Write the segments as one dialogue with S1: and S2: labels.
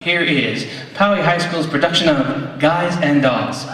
S1: Here is Poway High School's production of Guys and Dolls.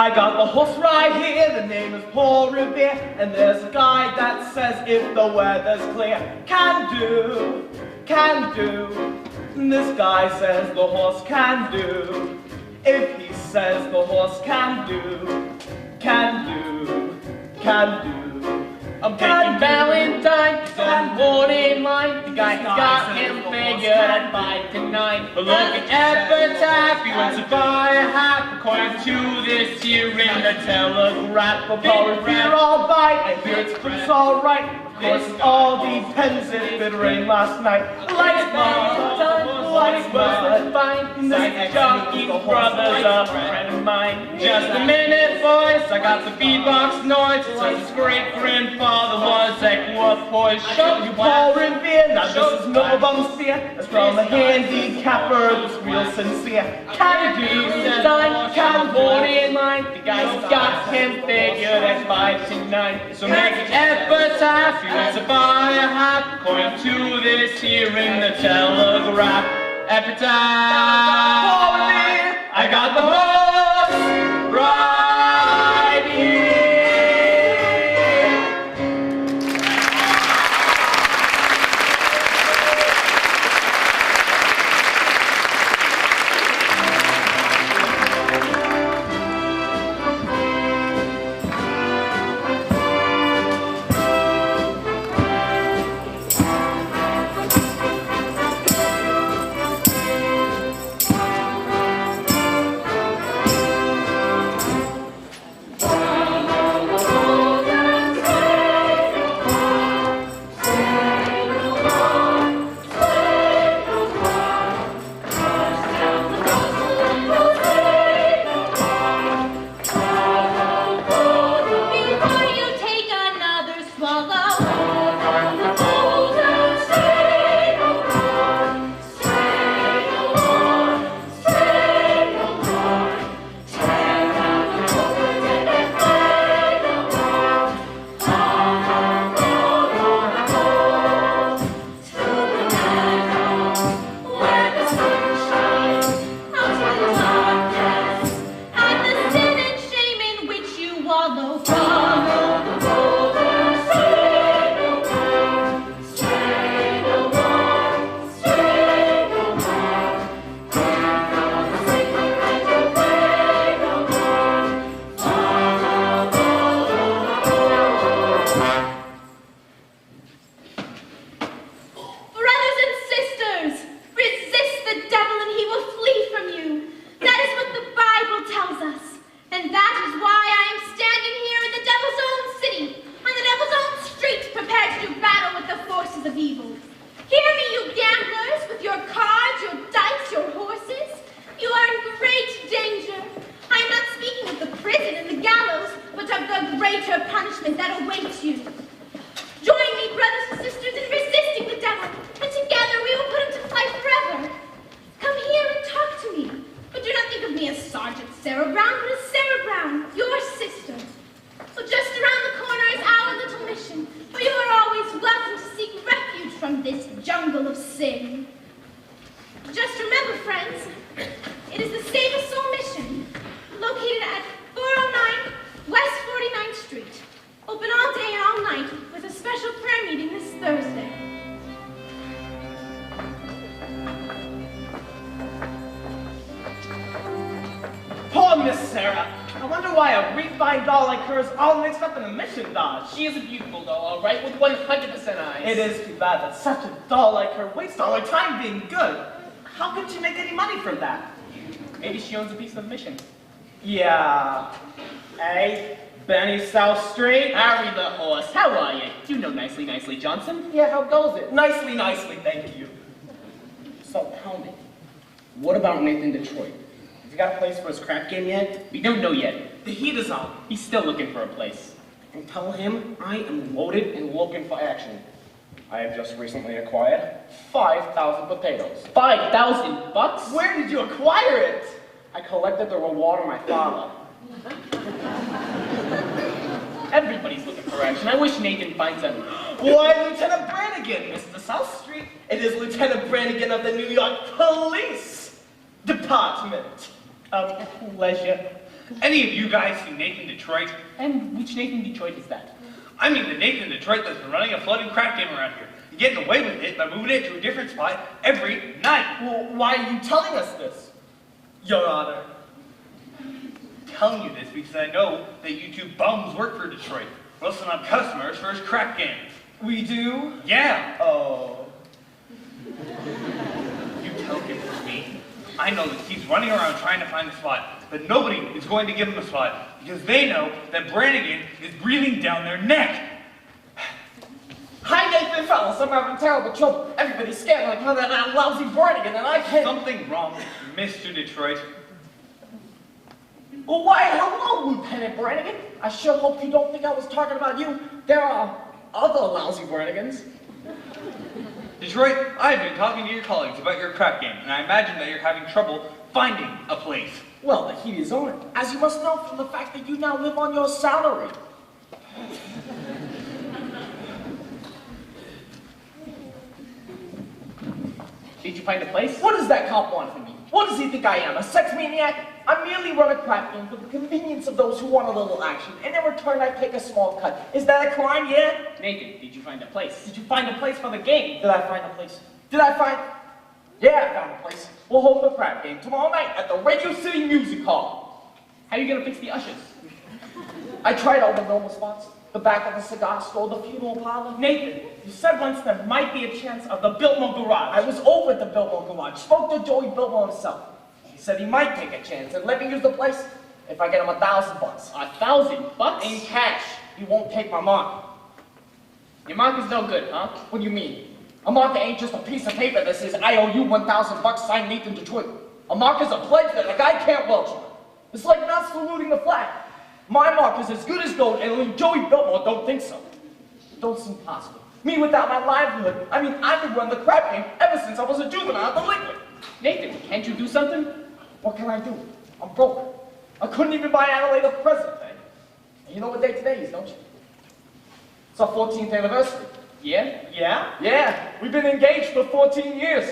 S2: I got the horse right here, the name is Paul Revere, and there's a guy that says if the weather's clear, can do, can do. And this guy says the horse can do. If he says the horse can do, can do, can do.
S3: I'm taking Valentine, on board in line. The guy got him figured at 5 to 9. But look at epitaph, he wants to buy a hat. According to this here in the Telegraph.
S2: But Paul Revere all right, I hear it's all right. Of course, it all depends if it rained last night. Like Valentine, like Valentine.
S3: This jockey's brother's a friend of mine. Just a minute, boys, I got the beatbox noise. It says his great-grandfather was equipoise.
S2: Show you Paul Revere, now this is no bum fear. It's from a handicapper that's real sincere. Can you do time, can board in line?
S3: The guy's got him figured at 5 to 9. So make an epitaph, he wants to buy a hat. According to this here in the Telegraph. Epitaph, I got the horse right here. She is a beautiful doll, all right, with 100% eyes.
S2: It is too bad that such a doll like her wastes all her time being good. How can she make any money from that?
S3: Maybe she owns a piece of mission.
S2: Yeah. Hey, Benny South Street.
S3: Harry the horse, how are you? You know nicely, nicely, Johnson.
S2: Yeah, how goes it? Nicely, nicely, thank you. So tell me, what about Nathan Detroit? Has he got a place for his crap game yet?
S3: We don't know yet.
S2: The heat is on.
S3: He's still looking for a place.
S2: And tell him I am loaded and looking for action. I have just recently acquired 5,000 potatoes.
S3: 5,000 bucks?
S2: Where did you acquire it? I collected the reward of my father.
S3: Everybody's looking for action. I wish Nathan finds them.
S2: Why, Lieutenant Brannigan, Mr. South Street. It is Lieutenant Brannigan of the New York Police Department. A pleasure.
S3: Any of you guys seen Nathan Detroit?
S2: And which Nathan Detroit is that?
S3: I mean the Nathan Detroit that's been running a floating crack game around here. And getting away with it by moving it to a different spot every night.
S2: Well, why are you telling us this, Your Honor?
S3: I'm telling you this because I know that you two bums work for Detroit. Roasting up customers for his crack games.
S2: We do?
S3: Yeah.
S2: Oh.
S3: You tell him it's me. I know that he's running around trying to find a spot, but nobody is going to give him a spot because they know that Brannigan is breathing down their neck.
S2: Hi, Nathan, fellas. I'm having terrible trouble. Everybody's scared like how that lousy Brannigan, and I can't.
S3: Something wrong, Mr. Detroit.
S2: Well, why, hello, Lieutenant Brannigan. I sure hope you don't think I was talking about you. There are other lousy Brannigans.
S3: Detroit, I've been talking to your colleagues about your crack game, and I imagine that you're having trouble finding a place.
S2: Well, the heat is on, as you must know from the fact that you now live on your salary.
S4: Did you find a place?
S2: What does that cop want from me? What does he think I am, a sex maniac? I merely run a crack game for the convenience of those who want a little action, and in return I take a small cut. Is that a crime, yeah?
S4: Nathan, did you find a place?
S2: Did you find a place for the game? Did I find a place? Did I find... Yeah, I found a place. We'll hold the crack game tomorrow night at the Radio City Music Hall.
S4: How are you gonna fix the ushers?
S2: I tried all the normal spots. The back of the cigar store, the funeral parlor.
S5: Nathan, you said once there might be a chance of the Biltmore garage.
S2: I was over at the Biltmore garage, spoke to Joey Biltmore himself. He said he might take a chance and let me use the place if I get him $1,000.
S4: $1,000?
S2: In cash. He won't take my mark.
S4: Your mark is no good, huh?
S2: What do you mean? A mark ain't just a piece of paper that says I owe you $1,000, signed Nathan Detroit. A mark is a pledge that a guy can't welch on. It's like not saluting the flag. My mark is as good as gold, and only Joey Biltmore don't think so. It don't seem possible. Me without my livelihood. I mean, I've been running the crap game ever since I was a juvenile delinquent.
S4: Nathan, can't you do something?
S2: What can I do? I'm broke. I couldn't even buy Adelaide a present thing. And you know what day today is, don't you? It's our 14th anniversary.
S4: Yeah?
S5: Yeah?
S2: Yeah, we've been engaged for 14 years.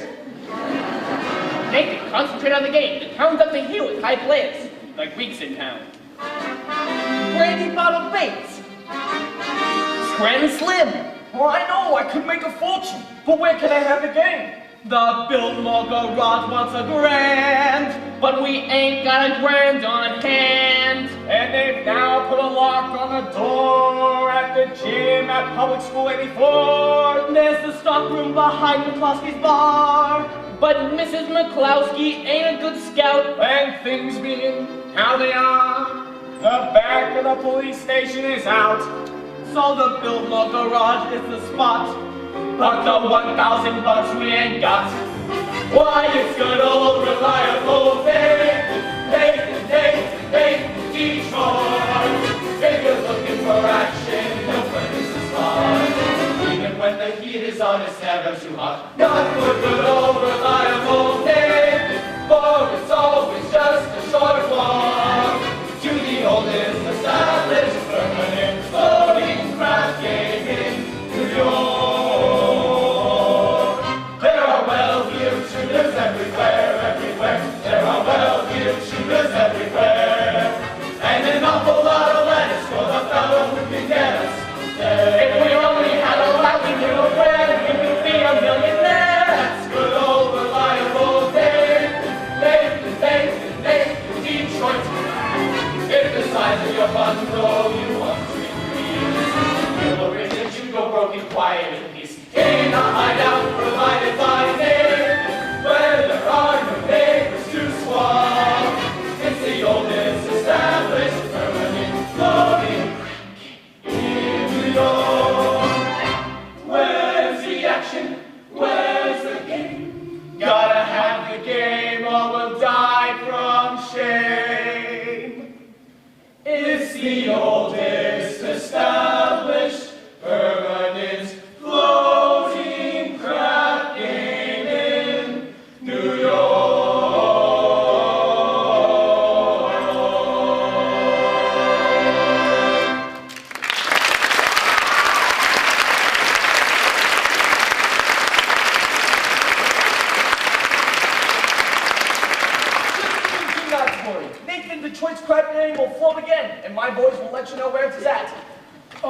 S4: Nathan, concentrate on the game. The town's up to here with high players. Like weeks in town.
S2: Brandy bottle Bates.
S4: Scram Slim.
S2: Well, I know, I could make a fortune. But where can I have the game?
S5: The Biltmore garage wants a grand.
S4: But we ain't got a grand on hand.
S2: And they've now put a lock on the door at the gym at Public School 84.
S5: There's the stockroom behind McCloskey's bar.
S4: But Mrs. McCloskey ain't a good scout.
S2: And things being how they are, the back of the police station is out.
S5: So the Biltmore garage is the spot.
S2: But the $1,000 we ain't got. Why, it's good old reliable Nathan Detroit. If you're looking for action, no place is far. Even when the heat is on, it's never too hot. Not for good old reliable Nathan, for it's always just a short walk to the oldest established permanent floating craft game in New York. Everywhere. There are well-heeled shooters everywhere. And an awful lot of lettuce for the fellow who can get us there. If we only had a livelihood, we could be a millionaire. That's good old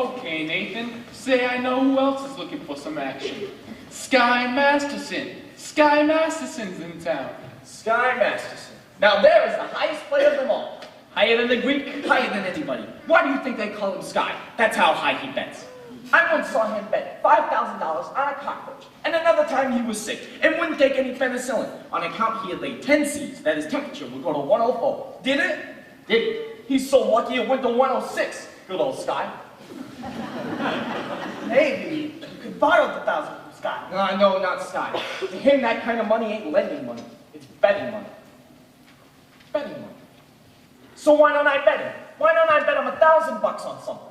S3: Okay, Nathan. Say I know who else is looking for some action. Sky Masterson. Sky Masterson's in town.
S2: Sky Masterson. Now there is the highest player of them all. Higher than the Greek, higher than anybody. Why do you think they call him Sky? That's how high he bets. I once saw him bet $5,000 on a cockroach. And another time he was sick and wouldn't take any penicillin. On account he had laid 10 seeds that his temperature would go to 104. Did it? Did it. He's so lucky it went to 106. Good old Sky. Maybe you could borrow the $1,000 from Sky. No, not Sky. To him, that kind of money ain't lending money. It's betting money. Betting money. So why don't I bet him? Why don't I bet him $1,000 on something?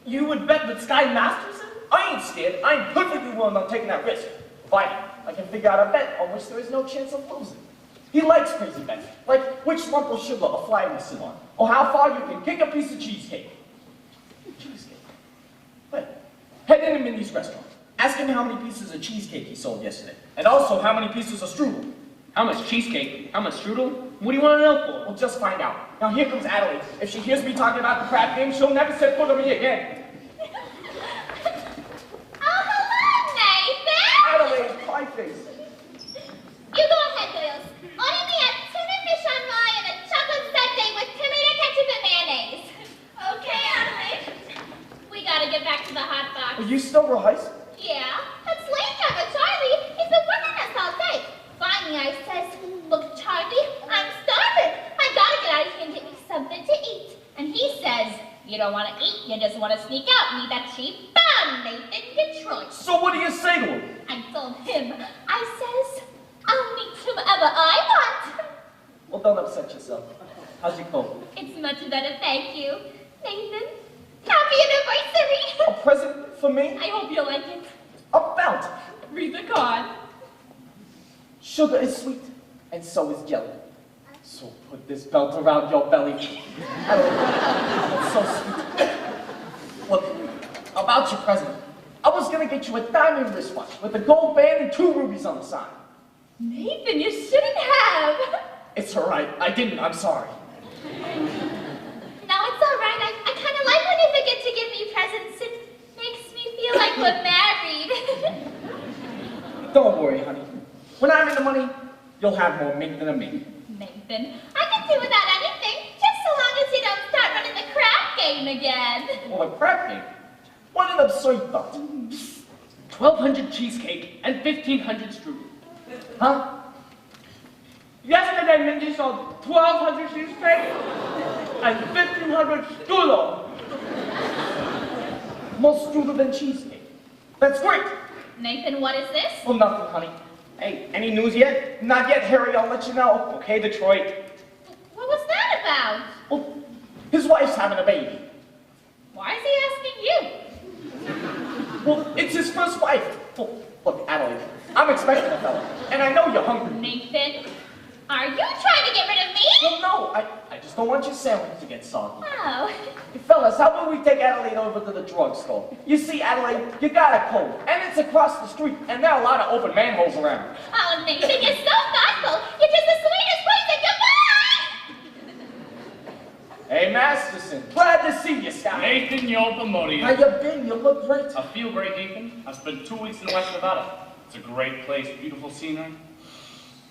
S2: You would bet with Sky Masterson? I ain't scared. I'm perfectly willing on taking that risk. Fine. I can figure out a bet on which there is no chance of losing. He likes crazy bets, like which lump of sugar a fly will sit on, or how far you can kick a piece of cheesecake. Cheesecake? Wait. Head in to Mindy's restaurant. Ask him how many pieces of cheesecake he sold yesterday, and also how many pieces of strudel.
S4: How much cheesecake? How much strudel? What do you want to know for?
S2: We'll just find out. Now here comes Adelaide. If she hears me talking about the crap game, she'll never set foot on me again.
S6: Oh, hello, Nathan!
S2: Adelaide, pie face.
S6: You go ahead, girls. Order me a tuna fish on rye and a chocolate sundae with tomato ketchup and mayonnaise. Okay, Adelaide. We gotta get back to the hot box.
S2: Are you still rehearsing?
S6: Yeah, that slave driver, Charlie, he's been working us all day. Finally, I says, look, Charlie, I'm starving. I gotta get out of here and get me something to eat. And he says, you don't want to eat, you just want to sneak out and eat that cheap bun, Nathan, Detroit.
S2: So what do you say to him?
S6: I told him, I says, I'll meet whomever I want.
S2: Well, don't upset yourself. How's your cold?
S6: It's much better, thank you. Nathan, happy anniversary.
S2: A present for me?
S6: I hope you like it.
S2: A belt.
S6: Read the card.
S2: Sugar is sweet, and so is jelly. So put this belt around your belly. It's so sweet. Look, about your present, I was gonna get you a diamond wristwatch with a gold band and 2 rubies on the side.
S6: Nathan, you shouldn't have.
S2: It's all right. I didn't. I'm sorry.
S6: No, it's all right. I kind of like when you forget to give me presents. It makes me feel like we're married.
S2: Don't worry, honey. When I'm in the money, you'll have more mink than a mink.
S6: Nathan, I can do without anything, just so long as you don't start running the crap game again.
S2: Well, a crap game? What an absurd thought.
S4: 1,200 cheesecake and 1,500 strudel.
S2: Huh?
S5: Yesterday, Mindy sold 1,200 cheesecake and 1,500 strudel.
S2: More strudel than cheesecake. That's great.
S6: Nathan, what is this?
S2: Well, nothing, honey. Hey, any news yet? Not yet, Harry. I'll let you know. Okay, Detroit.
S6: What was that about?
S2: Well, his wife's having a baby.
S6: Why is he asking you?
S2: Well, it's his first wife. Well, look, Adelaide, I'm expecting a fella, and I know you're hungry.
S6: Nathan, are you trying to get rid of me?
S2: Well, no, I just don't want your sandwich to get soggy.
S6: Oh.
S2: Hey, fellas, how about we take Adelaide over to the drugstore? You see, Adelaide, you got a cold, and it's across the street, and there are a lot of open manholes around.
S6: Oh, Nathan, you're so thoughtful. You're just the sweetest person. Goodbye!
S2: Hey, Masterson, glad to see you, Scott.
S3: Nathan, you're promoting.
S2: How you been? You look great.
S3: I feel great, Nathan. I spent 2 weeks in West Nevada. It's a great place, beautiful scenery,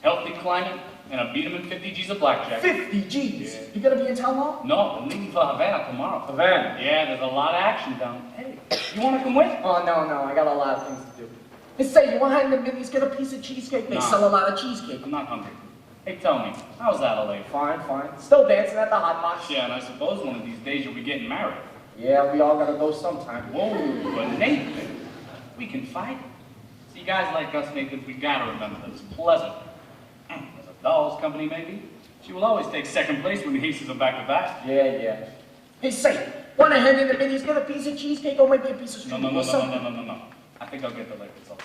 S3: healthy climate, and I beat him in 50 G's of blackjack.
S2: 50 G's.
S3: Yeah.
S2: You gonna be in town long?
S3: No, I'm leaving for Havana tomorrow.
S2: Havana?
S3: Yeah, there's a lot of action down. Hey, you want to come with?
S2: Oh, no, I got a lot of things to do. Hey, say, you want to hide in the Minnie's, get a piece of cheesecake? They
S3: No.
S2: sell a lot of cheesecake.
S3: I'm not hungry. Hey, tell me, how's Adelaide?
S2: Fine. Still dancing at the hot box?
S3: Yeah, and I suppose one of these days you'll be getting married.
S2: Yeah, we all gotta go sometime.
S3: Whoa, but Nathan, we can fight. See, guys like us, Nathan, we gotta remember that it's pleasant. As a doll's company, maybe, she will always take second place when the aces are back-to-back.
S2: Yeah. Hey, say, want to head in the Minnie's, get a piece of cheesecake or maybe a piece of strudel or something?
S3: No. I think I'll get the late results.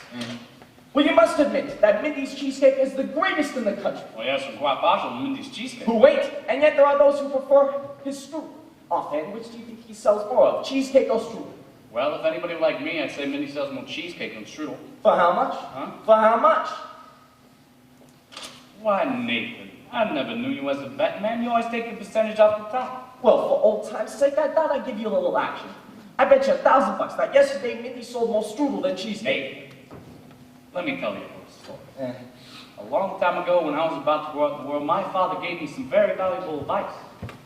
S2: Well, you must admit that Mindy's cheesecake is the greatest in the country.
S3: Well, yes, I'm quite partial to Mindy's cheesecake.
S2: Who wait, and yet there are those who prefer his strudel. Offhand, which do you think he sells more of, cheesecake or strudel?
S3: Well, if anybody like me, I'd say Mindy sells more cheesecake than strudel.
S2: For how much?
S3: Huh?
S2: For how much?
S3: Why, Nathan, I never knew you as a bet man. You always take a percentage off the top.
S2: Well, for old time's sake, I thought I'd give you a little action. I bet you $1,000 that yesterday Mindy sold more strudel than cheesecake.
S3: Hey, let me tell you a little story. A long time ago, when I was about to go out in the world, my father gave me some very valuable advice.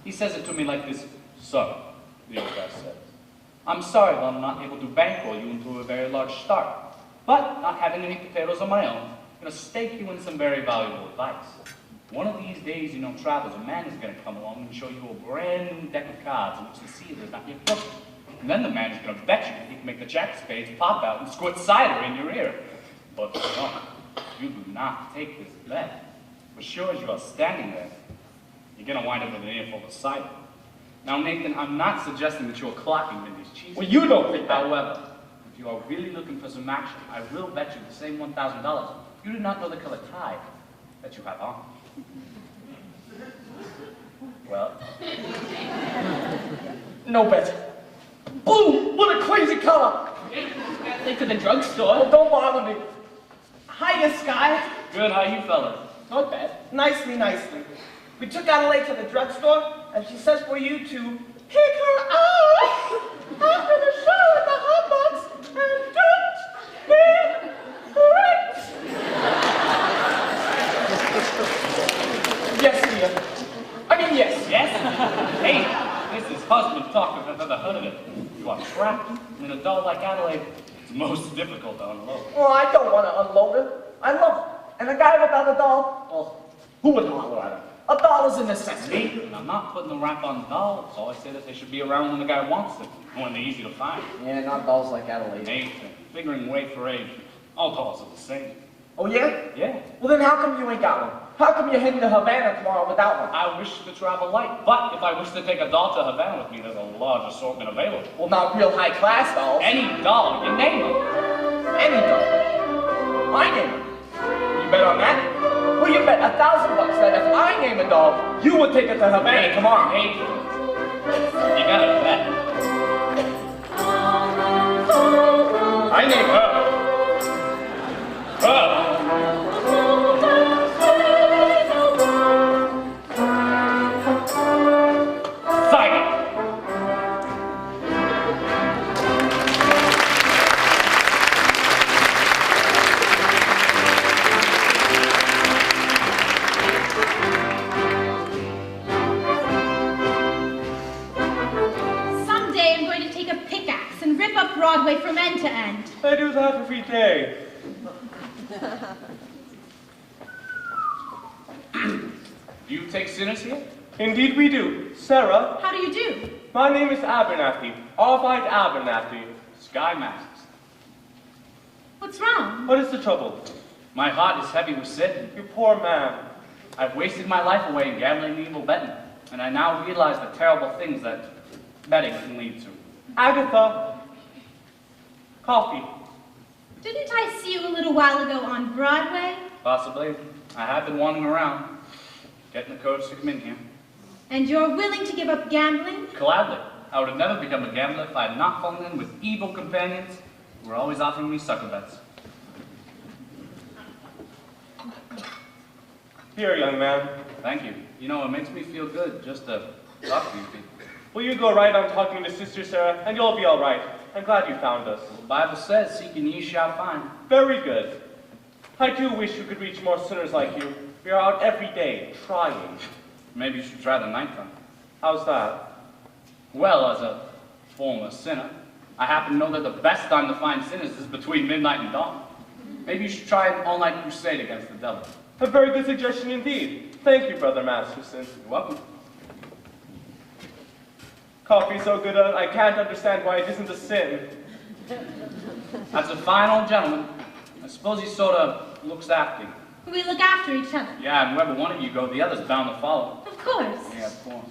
S3: He says it to me like this: "Son," the old guy says, "I'm sorry that I'm not able to bankroll you into a very large start, but not having any potatoes of my own, I'm going to stake you in some very valuable advice. One of these days, you know, travels, a man is going to come along and show you a brand new deck of cards in which the sealer is not yet broken. And then the man is going to bet you that he can make the jack of spades pop out and squirt cider in your ear. But son, you do not take this bet. For sure as you are standing there, you're going to wind up with an earful of cider. Now, Nathan, I'm not suggesting that you're clocking Mindy's cheese.
S2: Well, you don't think that.
S3: However, if you are really looking for some action, I will bet you the same $1,000. You do not know the color tie that you have on. Well,
S2: No bet. Blue! What a crazy color!
S4: Take to the drugstore.
S2: Oh, don't bother me. Hiya, Sky.
S3: good. How you fellas?
S4: Not bad.
S2: Nicely, nicely. We took Adelaide to the drugstore, and she says for you to pick her up after the show at the hot box and don't be correct. Yes, dear. I mean, yes.
S3: Yes? Hey, this is husband talk if I've ever heard of it. You are trapped in a doll like Adelaide. It's most difficult to unload.
S2: Well, I don't want to unload her. I love her. And a guy without a doll, well, who would holler at her? A doll is a necessity.
S3: See, and I'm not putting the rap on dolls. I always say that they should be around when the guy wants them, when they're easy to find.
S2: Yeah, not dolls like Adelaide.
S3: Nathan, figuring weight for age, all dolls are the same.
S2: Oh, yeah?
S3: Yeah.
S2: Well, then how come you ain't got one? How come you're heading to Havana tomorrow without one?
S3: I wish to travel light, but if I wish to take a doll to Havana with me, there's a large assortment available.
S2: Well, not real high-class dolls.
S3: Any doll, you name it.
S2: Any doll. My name. You bet on that? Well, you bet $1,000 that if I name a doll, you would take it to Havana tomorrow.
S3: Hey, you gotta bet. I name her.
S6: Someday I'm going to take a pickaxe and rip up Broadway from end to end.
S5: I do that every day.
S3: Do you take sinners here?
S5: Indeed we do. Sarah,
S6: How do you do?
S5: my name is Abernathy. Arvide Abernathy.
S3: Sky masks.
S6: What's wrong?
S5: What is the trouble?
S3: My heart is heavy with sin.
S5: You poor man.
S3: I've wasted my life away in gambling and evil betting, and I now realize the terrible things that betting can lead to.
S5: Agatha. Coffee.
S6: Didn't I see you a little while ago on Broadway?
S3: Possibly. I have been wandering around, getting the courage to come in here.
S6: And you're willing to give up gambling?
S3: Gladly. I would have never become a gambler if I had not fallen in with evil companions who were always offering me sucker bets.
S5: Here, young man.
S3: Thank you. You know, it makes me feel good just to talk to you people.
S5: Will you go right on talking to Sister Sarah, and you'll be all right. I'm glad you found us.
S3: The Bible says, seek and ye shall find.
S5: Very good. I do wish you could reach more sinners like you. We are out every day, trying.
S3: Maybe you should try the nighttime.
S5: How's that?
S3: Well, as a former sinner, I happen to know that the best time to find sinners is between midnight and dawn. Maybe you should try an all-night crusade against the devil.
S5: A very good suggestion indeed. Thank you, Brother Masterson.
S3: You're welcome.
S5: Coffee so good I can't understand why it isn't a sin.
S3: That's a fine old gentleman. I suppose he sort of looks after you.
S6: We look after each other.
S3: Yeah, and wherever one of you go, the other's bound to follow.
S6: Of course.
S3: Yeah, of course.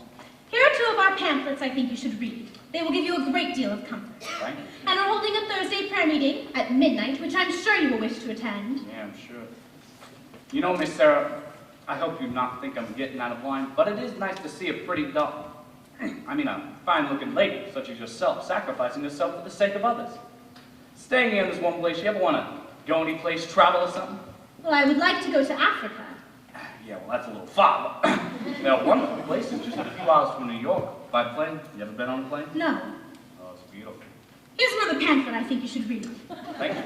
S6: Here are 2 of our pamphlets I think you should read. They will give you a great deal of comfort.
S3: Thank you.
S6: And we're holding a Thursday prayer meeting at midnight, which I'm sure you will wish to attend.
S3: Yeah, I'm sure. You know, Miss Sarah, I hope you not think I'm getting out of line, but it is nice to see a pretty doll. I mean, a fine-looking lady, such as yourself, sacrificing yourself for the sake of others. Staying here in this one place, you ever want to go any place, travel or something?
S6: Well, I would like to go to Africa.
S3: Yeah, well, that's a little far, but there are wonderful places just a few hours from New York. By plane? You ever been on a plane?
S6: No.
S3: Oh, it's beautiful.
S6: the pamphlet I think you should read.
S7: Thank you.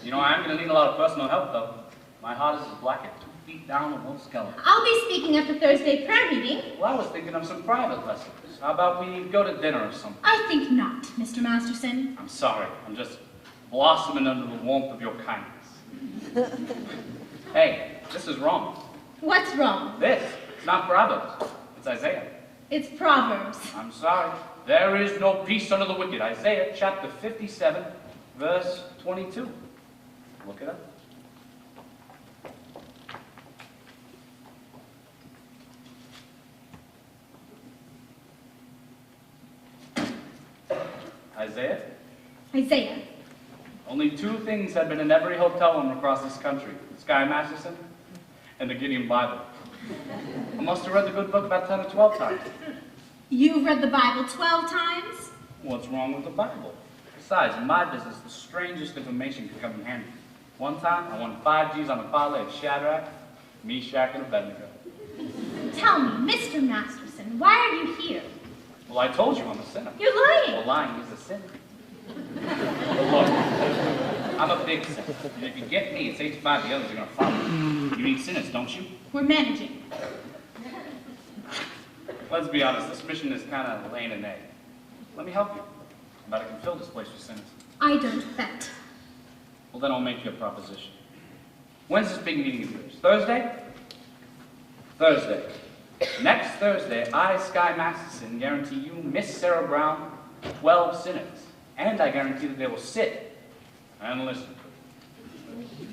S7: You know, I am going to need a lot of personal help, though. My heart is as black as 2 feet down and one skeleton.
S6: I'll be speaking at the Thursday prayer meeting.
S7: Well, I was thinking of some private lessons. How about we go to dinner or something?
S6: I think not, Mr. Masterson.
S7: I'm sorry. I'm just blossoming under the warmth of your kindness. Hey, this is wrong.
S6: What's wrong?
S7: This. It's not Proverbs. It's Isaiah.
S6: It's Proverbs.
S7: I'm sorry. There is no peace under the wicked. Isaiah chapter 57, verse 22. Look it up. Isaiah?
S6: Isaiah.
S7: Only 2 things had been in every hotel room across this country. Sky Masterson and the Gideon Bible. I must have read the good book about 10 or 12 times.
S6: You've read the Bible 12 times?
S7: What's wrong with the Bible? Besides, in my business, the strangest information could come in handy. One time, I won 5 G's on a parlay of Shadrach, Meshach, and Abednego.
S6: Tell me, Mr. Masterson, why are you here?
S7: Well, I told you I'm a sinner.
S6: You're lying.
S7: Well, lying is a sin. Look, I'm a big sinner. And if you get me, it's 8 to 5, the others are going to follow. You need sinners, don't you?
S6: We're managing.
S7: Let's be honest, this mission is kind of laying an egg. Let me help you. I bet I can fill this place with sinners.
S6: I don't bet.
S7: Well, then I'll make you a proposition. When's this big meeting of yours? Thursday? Thursday. Next Thursday, I, Sky Masterson, guarantee you, Miss Sarah Brown, 12 sinners. And I guarantee that they will sit and listen.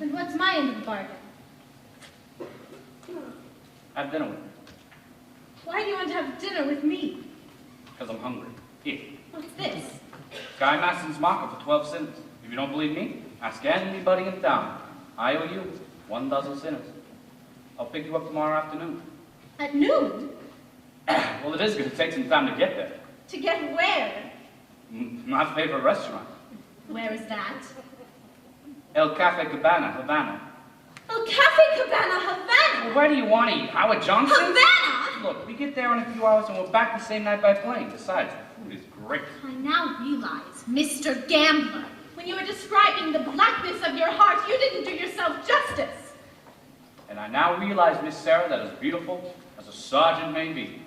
S6: And what's my end of the bargain?
S7: Have dinner with me.
S6: Why do you want to have dinner with me?
S7: Because I'm hungry. Here.
S6: What's this?
S7: Sky Masterson's marker for 12 sinners. If you don't believe me, ask anybody in town. I owe you 1 dozen sinners. I'll pick you up tomorrow afternoon.
S6: At noon?
S7: Well, it is going to take some time to get there.
S6: To get where?
S7: My favorite restaurant.
S6: Where is that?
S7: El Cafe Cabana, Havana.
S6: El Cafe Cabana, Havana!
S7: Well, where do you want to eat? Howard Johnson?
S6: Havana!
S7: Look, we get there in a few hours and we're back the same night by plane. Besides, the food is great.
S6: I now realize, Mr. Gambler, when you were describing the blackness of your heart, you didn't do yourself justice.
S7: And I now realize, Miss Sarah, that as beautiful as a sergeant may be,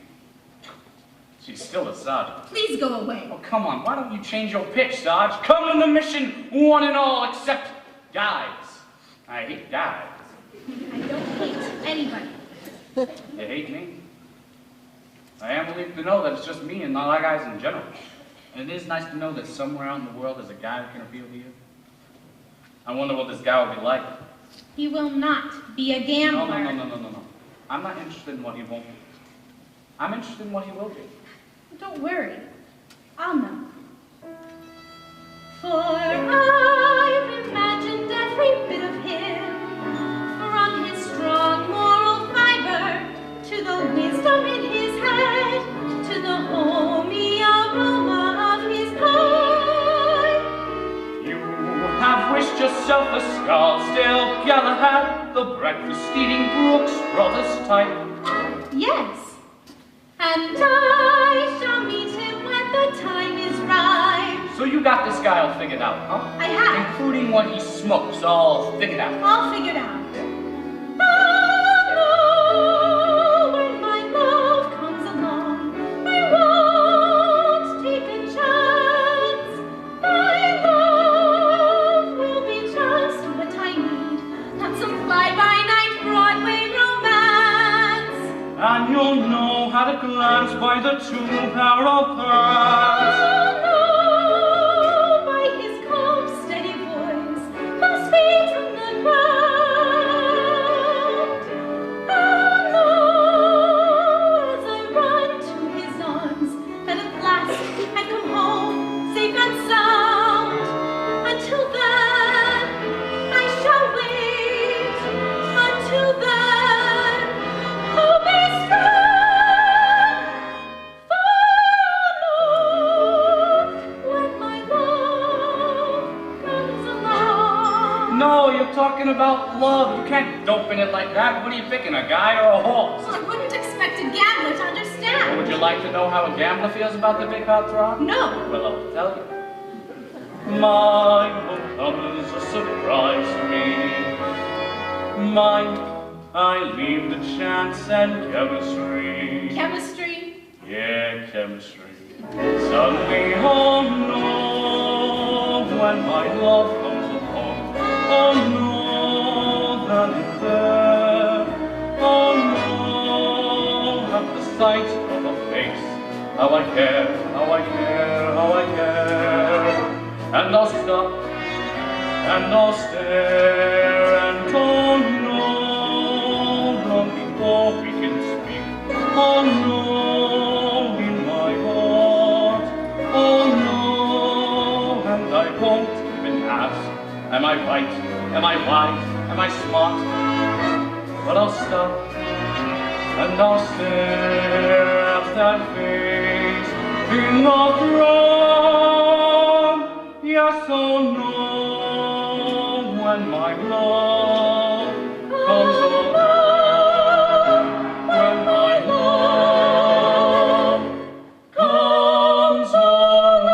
S7: she's still a sergeant.
S6: Please go away.
S7: Oh, come on. Why don't you change your pitch, Sarge? Come on the mission, one and all, except guys. I hate guys.
S6: I don't hate anybody.
S7: You hate me? I am relieved to know that it's just me and not like guys in general. And it is nice to know that somewhere out in the world there's a guy who can appeal to you. I wonder what this guy will be like.
S6: He will not be a gambler.
S7: No. I'm not interested in what he won't be. I'm interested in what he will be.
S6: Don't worry. I'll know. For I've imagined every bit of him, from his strong moral fiber, to the wisdom in his head, to the homey aroma of his pie.
S7: You have wished yourself a Scarsdale Galahad, the breakfast-eating Brooks Brothers type.
S6: Yes, and I shall meet him when the time is ripe.
S7: So you got this guy all figured out, huh?
S6: I have.
S7: Including what he smokes, all figured out.
S6: All figured out. I'll know when my love comes along. I won't take a chance. My love will be just what I need. Not some fly-by-night Broadway romance.
S7: And you'll know how to glance by the 2 parallel paths.
S6: I'll know by his calm, steady voice, those feet from the ground. I'll know as I run to his arms that at last I come home safe and sound. Until then, I shall wait. Until then, hope is strong. For when my love comes along.
S7: No, you're talking about love. You can't dope in it like that. What are you picking, a guy or a horse?
S6: Well, I wouldn't expect a gambler to understand.
S7: Would you like to know how a gambler feels about the big hot throb?
S6: No.
S7: Well, I'll tell you.
S3: Mine will come as a surprise to me. Mine, I leave the chance and chemistry.
S6: Chemistry?
S3: Yeah, chemistry. Suddenly, oh no, when my love comes along, oh no, then it's there. Oh no, at the sight of a face, how I care, how I care, how I care. And I'll stop, and I'll stare, and oh no, long before we can speak, oh no, in my heart, oh no, and I won't even ask, am I right, am I wise, am I smart? But I'll stop, and I'll stare at that face in the throng. Yes or no, when my love comes along, when my love comes along.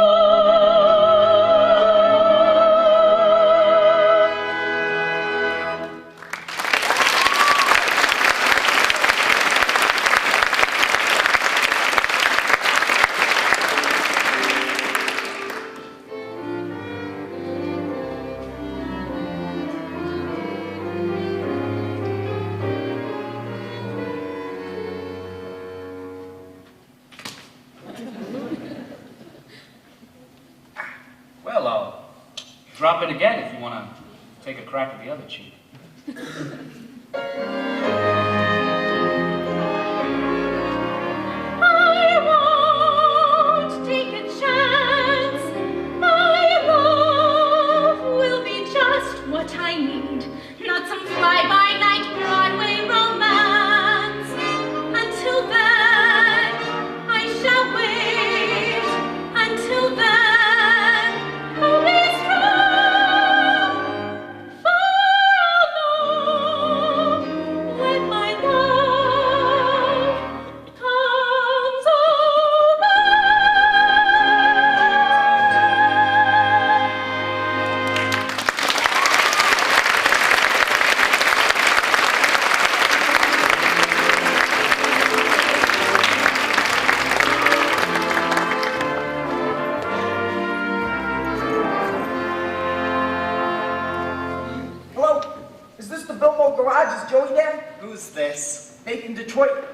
S7: Well, I'll drop it again if you want to take a crack at the other cheek.
S6: I won't take a chance. My love will be just what I need. Not some fly-by-night Broadway romance. Until then, I shall wait. Until then, hold me strong. For I'll know when my love comes over.
S2: Hello? Is this the Billboard Garage? Is Joey there?
S8: Who's this?
S2: Nathan, Detroit.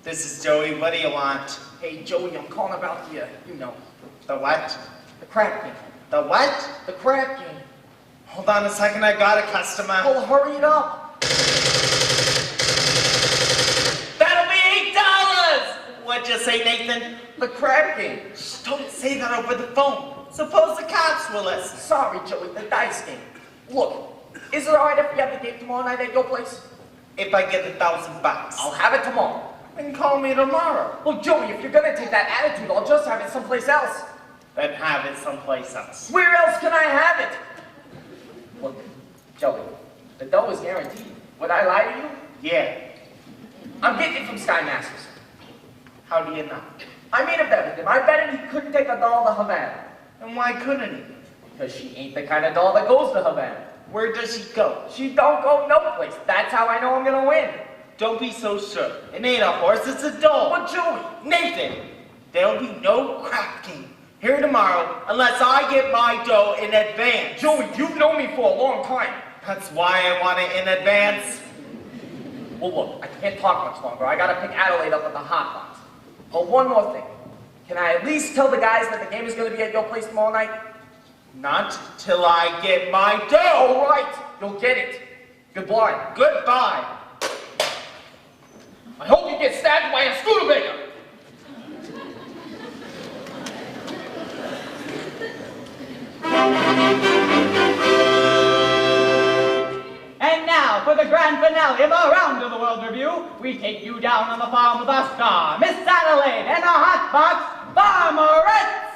S8: This is Joey. What do you want?
S2: Hey, Joey, I'm calling about the,
S8: The what?
S2: the crap game.
S8: The what?
S2: The crap game.
S8: Hold on a second. I got a customer.
S2: Oh, hurry it up.
S8: That'll be $8. What'd you say, Nathan?
S2: The crap game.
S8: Shh, don't say that over the phone. Suppose the cops will listen.
S2: Sorry, Joey, the dice game. Look, is it alright if we have the game tomorrow night at your place?
S8: If I get $1,000,
S2: I'll have it tomorrow.
S8: then call me tomorrow.
S2: Well, Joey, if you're gonna take that attitude, I'll just have it someplace else.
S8: Then have it someplace else.
S2: Where else can I have it? Look, Joey, the dough is guaranteed. Would I lie to you?
S8: Yeah.
S2: I'm getting it from Sky Masters.
S8: How do you know?
S2: I made a bet with him. I bet him he couldn't take a doll to Havana.
S8: And why couldn't he?
S2: Because she ain't the kind of doll that goes to Havana.
S8: Where does she go?
S2: She don't go no place. That's how I know I'm gonna win.
S8: Don't be so sure. It ain't a horse, it's a doll.
S2: But Joey,
S8: Nathan, there'll be no crap game here tomorrow unless I get my dough in advance.
S2: Joey, you've known me for a long time.
S8: That's why I want it in advance.
S2: Well, look, I can't talk much longer. I gotta pick Adelaide up at the hot box. Oh, one more thing. Can I at least tell the guys that the game is gonna be at your place tomorrow night?
S8: Not till I get my dough.
S2: All right, you'll get it. Goodbye.
S8: Goodbye.
S2: I hope you get stabbed by a Studebaker.
S3: And now, for the grand finale of our Round of the World review, we take you down on the farm with our star, Miss Adelaide, and our hot box, Farmerettes!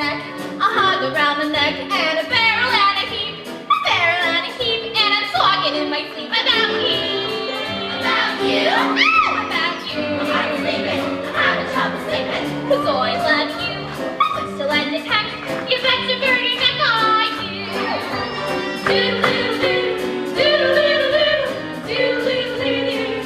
S6: neck, a hug around the neck, and a barrel and a heap, and I'm talking in my sleep about you. About you? Oh, about you. I'm sleeping, I'm having trouble sleeping, 'cause I love you. I whistle and attack, you bet your dirty neck I do. Doodle-doodle-doo, doodle-doodle-doo, doodle-doodle-doo-doo-doo.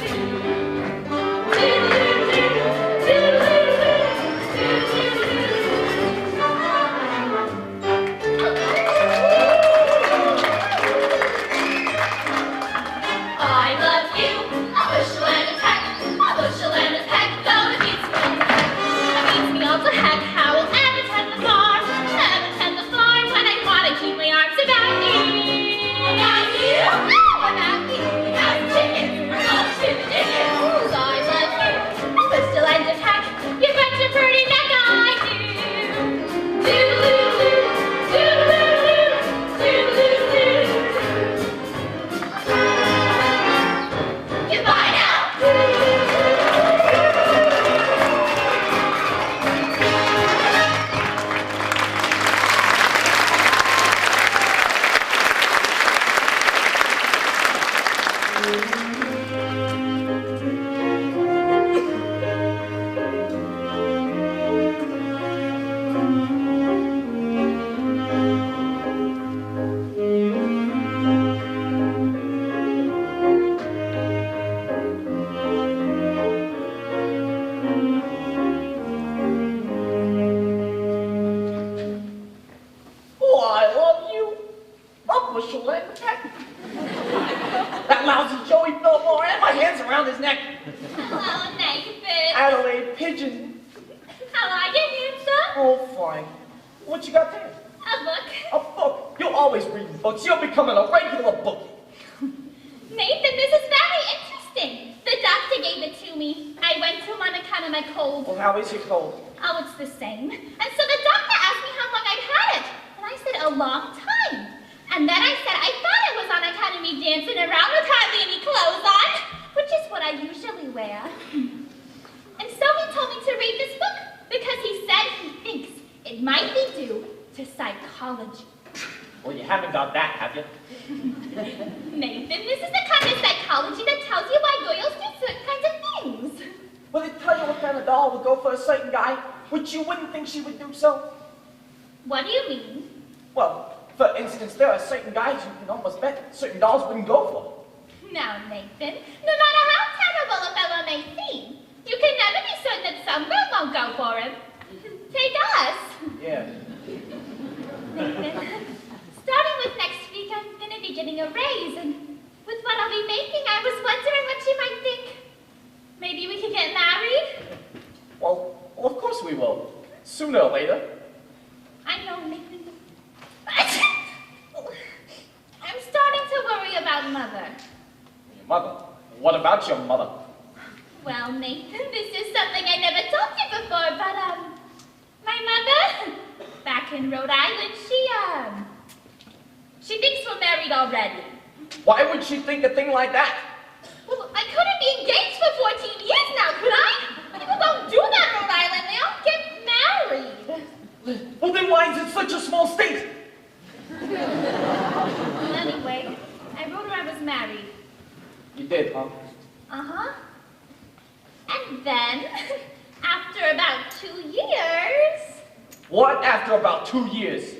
S6: I love you, a bushel and a peck, though it beats me all to heck, how will ever tend the farm, when I want to keep my arms about you. About you? Oh, about you. About chickens, we're all to the dickens. I love you, a bushel and a peck, you bet your pretty neck I do. Doodle-doo-doo, doodle-doo-doo, doodle-doo-doo. Goodbye now.
S4: Oh, I love you. A bushel and a peck. That lousy Joey Fillmore and my hands around his neck.
S6: Hello, Nathan.
S4: Adelaide Pigeon.
S6: How are you, handsome?
S4: Oh, fine. What you got there?
S6: A book.
S4: A book. You're always reading books. You're becoming a regular bookie.
S6: Nathan, this is very interesting. The doctor gave it to me. I went to him on account of my cold.
S4: Well, how is your cold?
S6: Oh, it's the same. And so the doctor asked me how long I'd had it. And I said, a long time. And then I said, I thought it was on account of me dancing around with hardly any clothes on, which is what I usually wear. And so he told me to read this book because he said he thinks it might be due to psychology.
S4: Well, you haven't got that, have you?
S6: Nathan, this is the kind of psychology that tells you why girls do certain kinds of things.
S4: Will it tell you what kind of doll would go for a certain guy, which you wouldn't think she would do so?
S6: What do you mean?
S4: Well, for instance, there are certain guys you can almost bet certain dolls wouldn't go for.
S6: Now, Nathan, no matter how terrible a fellow may seem, you can never be certain that some girl won't go for him. Take us.
S4: Yeah.
S6: Nathan, starting with next week, I'm going to be getting a raise, and with what I'll be making, I was wondering what you might think. Maybe we could get married?
S4: Well, of course we will. Sooner or later.
S6: I know, Nathan. I'm starting to worry about Mother.
S4: Your mother? What about your mother?
S6: Well, Nathan, this is something I never told you before, but, my mother, back in Rhode Island, she thinks we're married already.
S4: Why would she think a thing like that?
S6: Well, I couldn't be engaged for 14 years now, could I? People don't do that in Rhode Island. They don't get married.
S4: Well, then why is it such a small state?
S6: Anyway, I wrote her I was married.
S4: You did, huh?
S6: Uh-huh. And then, after about 2 years...
S4: What after about 2 years?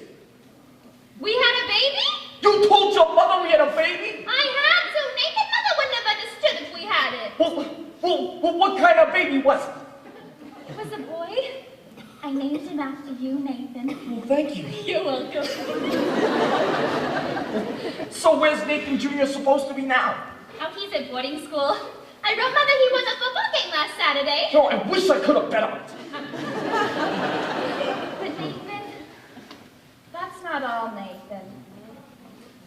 S6: We had a baby?
S4: You told your mother we had a baby?
S6: I had to. Nathan, Mother wouldn't have understood if we had it.
S4: Well, what kind of baby was it?
S6: It was a boy. I named him after you, Nathan.
S4: Well, thank you.
S6: You're welcome.
S4: So where's Nathan Jr. supposed to be now?
S6: Oh, he's at boarding school. I wrote Mother he was at a football game last Saturday.
S4: No, I wish I could have bet on it.
S6: But Nathan, that's not all, Nathan.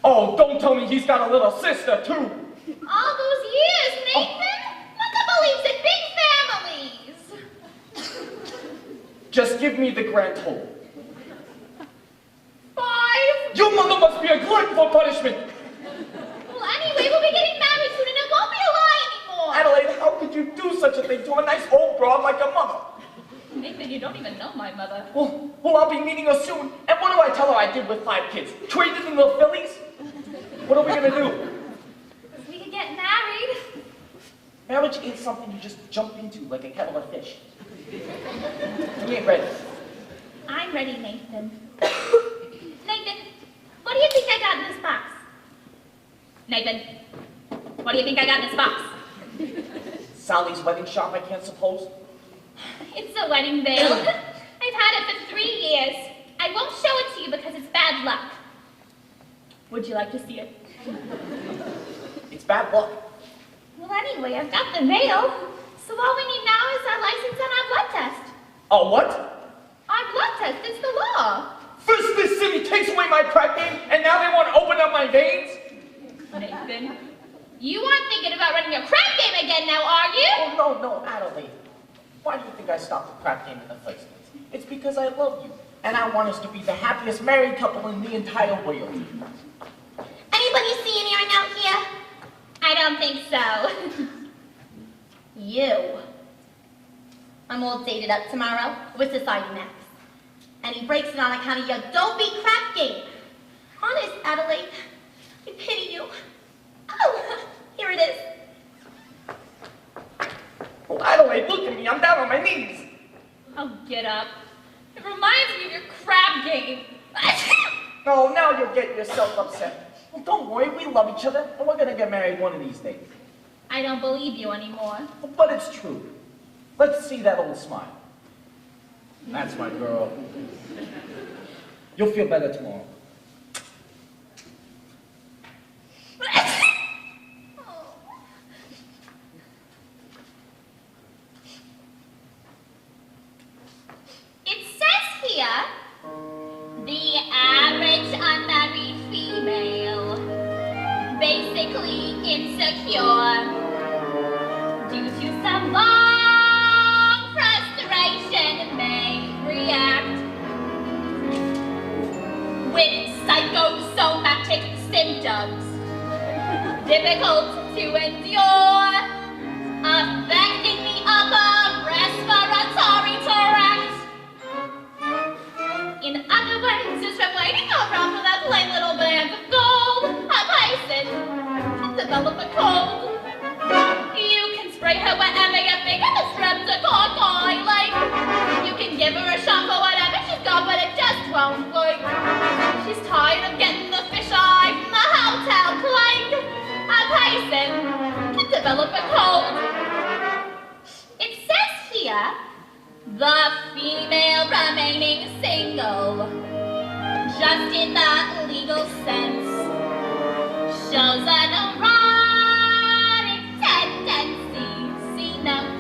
S4: Oh, don't tell me he's got a little sister, too.
S6: All those years, Nathan? Mother believes in big families.
S4: Just give me the grand total.
S6: 5.
S4: Your mother must be a glutton for punishment.
S6: Well, anyway, we'll be getting married soon and it won't be a lie anymore.
S4: Adelaide, how could you do such a thing to a nice old broad like your mother?
S6: Nathan, you don't even know my mother.
S4: Well, I'll be meeting her soon. And what do I tell her I did with 5 kids? Traded in the Phillies? What are we gonna do?
S6: We could get married.
S4: Marriage ain't something you just jump into like a kettle of fish. We ain't ready.
S6: I'm ready, Nathan. Nathan, what do you think I got in this box? Nathan, what do you think I got in this box?
S4: Sally's wedding shop, I can't suppose.
S6: It's a wedding veil. I've had it for 3 years. I won't show it to you because it's bad luck. Would you like to see it?
S4: It's bad luck.
S6: Well, anyway, I've got the veil. So all we need now is our license and our blood test.
S4: Oh, what?
S6: Our blood test, it's the law.
S4: First this city takes away my crack game, and now they want to open up my veins?
S6: Nathan, you aren't thinking about running your crack game again now, are you?
S4: Oh, no, Adelaide. Why do you think I stopped the crack game in the first place? It's because I love you, and I want us to be the happiest married couple in the entire world.
S6: Anybody see anyone out here? I don't think so. You. I'm all dated up tomorrow with Society Max. And he breaks it on account of your don't be crap game. Honest, Adelaide, I pity you. Oh, here it is.
S4: Oh, Adelaide, look at me. I'm down on my knees.
S6: Oh, get up. It reminds me of your crab game.
S4: Oh, now you're getting yourself upset. Well, don't worry. We love each other, and we're going to get married one of these days.
S6: I don't believe you anymore.
S4: But it's true. Let's see that old smile. That's my girl. You'll feel better tomorrow.
S6: It says here, the average unmarried female, basically insecure, due to some long frustration may react with psychosomatic symptoms, difficult to endure, affecting the upper respiratory tract. In other words, just from waiting around for that plain little band of gold, a person can develop a cold. You can spray her wherever you think of the streptococcus like. You can give her a shot for whatever she's got, but it just won't work. She's tired of getting the fisheye from the hotel clank. A person can develop a cold. It says here, the female remaining single, just in that legal sense, shows an erotic tendency. See note.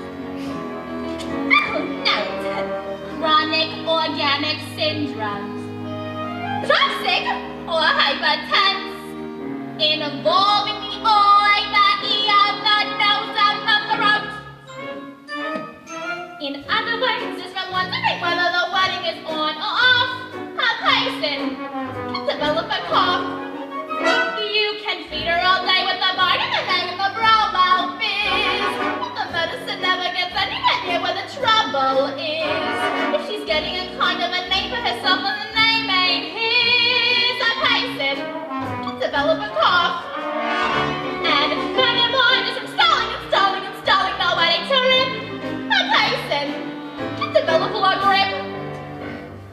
S6: Oh, note. Chronic organic syndromes. Toxic or hypertense, involving the eye, the ear, the nose, and the throat. In other words, just from wondering whether the wedding is on or off, a person can develop a cough. You can feed her all day with the vitamin A and the bromo fizz, but the medicine never gets anywhere near where the trouble is. If she's getting a kind of a name for herself and the name ain't his, a person can develop a cough. And if anyone is installing the wedding to rip, a person can develop a grip.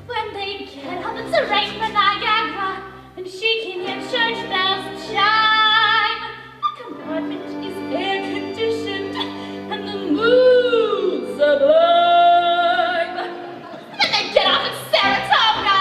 S6: When they get on the terrain for Niagara, and she can hear church bells chime, the compartment is air-conditioned, and the mood sublime. Then they get off at Saratoga,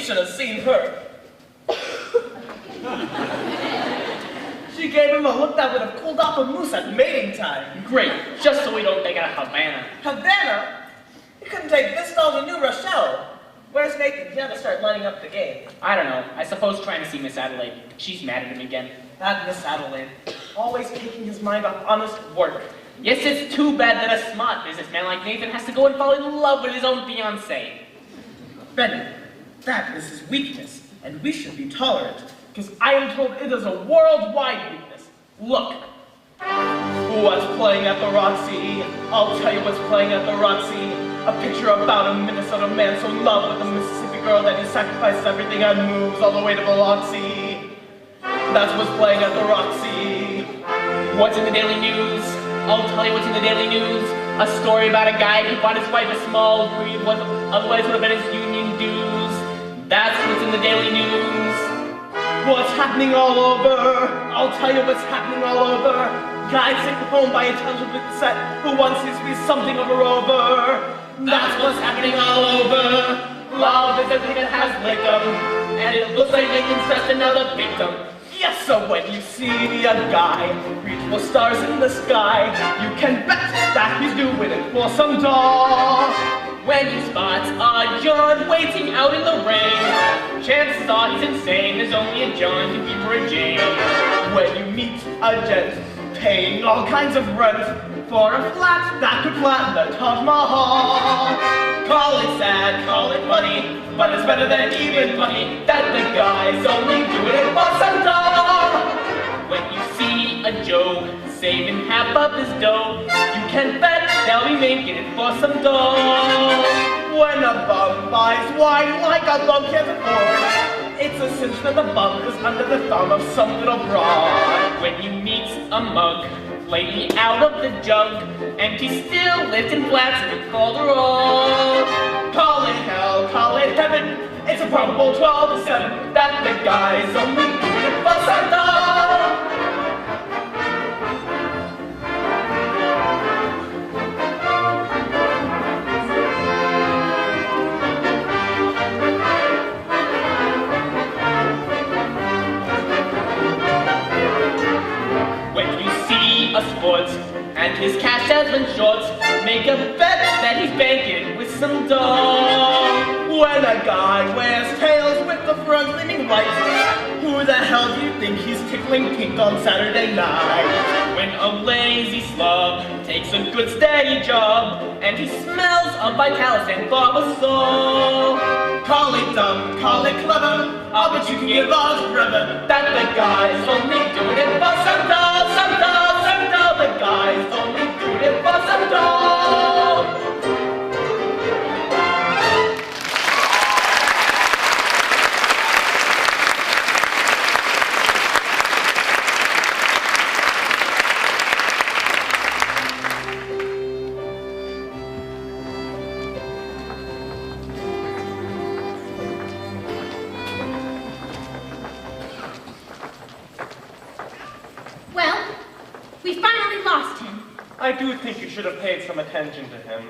S2: should have seen her. She gave him a look that would have cooled off a moose at mating time.
S3: Great, just so we don't take it to Havana.
S2: Havana? You couldn't take this doll to New Rochelle. Where's Nathan? He had to start lining up the game.
S3: I don't know. I suppose trying to see Miss Adelaide. She's mad at him again.
S2: That Miss Adelaide, always taking his mind off honest work.
S3: Yes, it's too bad that a smart businessman like Nathan has to go and fall in love with his own fiancée.
S2: Benny, that is his weakness, and we should be tolerant, because I am told it is a worldwide weakness. Look. What's playing at the Roxy? I'll tell you what's playing at the Roxy. A picture about a Minnesota man so in love with a Mississippi girl that he sacrifices everything and moves all the way to Biloxi. That's what's playing at the Roxy.
S3: What's in the Daily News? I'll tell you what's in the Daily News. A story about a guy who bought his wife a small breed, otherwise would have been his union dues. That's what's in the Daily News.
S2: What's happening all over? I'll tell you what's happening all over. Guys taken home by intelligent set who wants to be something of a rover.
S3: That's what's happening all over. Love is everything that has lick'em, and it looks like Nathan's just another victim.
S2: Yes, so when you see a guy reach for stars in the sky, you can bet that he's doing it for some doll.
S3: When he spots a John waiting out in the rain, chances are he's insane. There's only a John to be for a Jane.
S2: When you meet a gent paying all kinds of rent for a flat that could flatten the Taj Mahal,
S3: call it sad, call it funny, but it's better than even funny that the guy's only doing it for some doll. When you see a Joe saving half of his dough, you can bet they'll be making it for some doll.
S2: When a bum buys wine like a bum can't afford, it's a cinch that the bum is under the thumb of some little broad.
S3: When you meet a mug lately out of the jug, and he's still lifting flats with Calderol,
S2: call it hell, call it heaven, it's a probable 12 to 7 that the guy's only doing it for some doll.
S3: And his cash has been shorts, make a bet that he's banking with some doll.
S2: When a guy wears tails with the front gleaming white, who the hell do you think he's tickling pink on Saturday night?
S3: When a lazy slob takes a good steady job, and he smells of Vitalis and Barbasol,
S2: call it dumb, call it clever, I'll bet you can give us forever that the guy's only doing it for some doll, some doll. The guy's only doing it for some doll.
S6: Well, we finally lost him.
S5: I do think you should have paid some attention to him.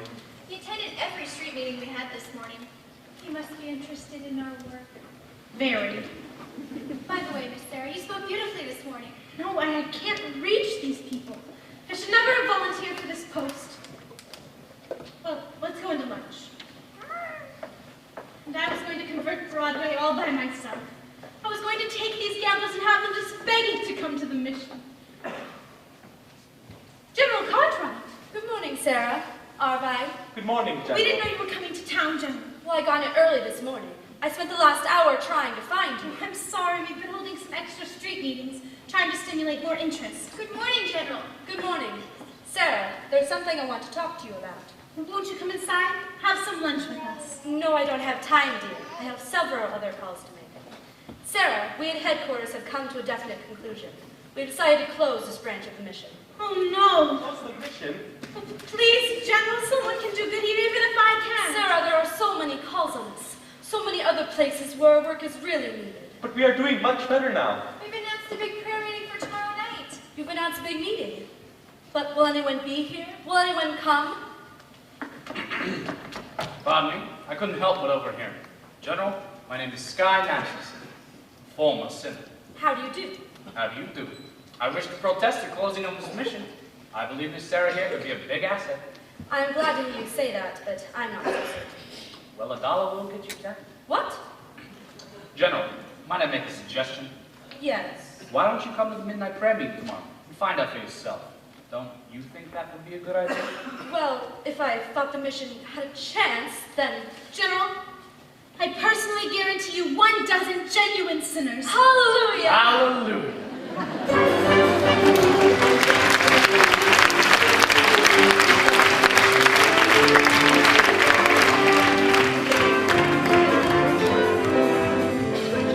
S9: He attended every street meeting we had this morning. He must be interested in our work.
S6: Very.
S9: By the way, Miss Sarah, you spoke beautifully this morning.
S6: No, I can't reach these people. I should never have volunteered for this post. Well, let's go into lunch. And I was going to convert Broadway all by myself. I was going to take these gamblers and have them just begging to come to the mission. General Cartwright.
S10: Good morning, Sarah. Arvine.
S5: Good morning, General.
S6: We didn't know you were coming to town, General.
S10: Well, I got in early this morning. I spent the last hour trying to find you.
S6: I'm sorry, we've been holding some extra street meetings, trying to stimulate more interest.
S9: Good morning, General.
S10: Good morning. Sarah, there's something I want to talk to you about.
S6: Well, won't you come inside? Have some lunch with us.
S10: No, I don't have time, dear. I have several other calls to make. Sarah, we at headquarters have come to a definite conclusion. We've decided to close this branch of the mission.
S6: Oh, no.
S5: What's the mission?
S6: Oh, please, General, someone can do good here, even if I can.
S10: Sarah, there are so many calls on us. So many other places where our work is really needed.
S5: But we are doing much better now.
S9: We've announced a big prayer meeting for tomorrow night.
S10: You've announced a big meeting. But will anyone be here? Will anyone come?
S7: Pardon me, I couldn't help but overhear. General, My name is Sky Masterson, former sinner.
S10: How do you do?
S7: How do you do? I wish to protest the closing of this mission. I believe Miss Sarah here could be a big asset.
S10: I'm glad to hear you say that, but I'm not so certain.
S7: Well, $1 will get you 10.
S10: What?
S7: General, might I make a suggestion?
S10: Yes.
S7: Why don't you come to the midnight prayer meeting tomorrow and find out for yourself? Don't you think that would be a good idea?
S10: Well, if I thought the mission had a chance, then...
S9: General, I personally guarantee you 12 genuine sinners.
S10: Hallelujah!
S7: Hallelujah!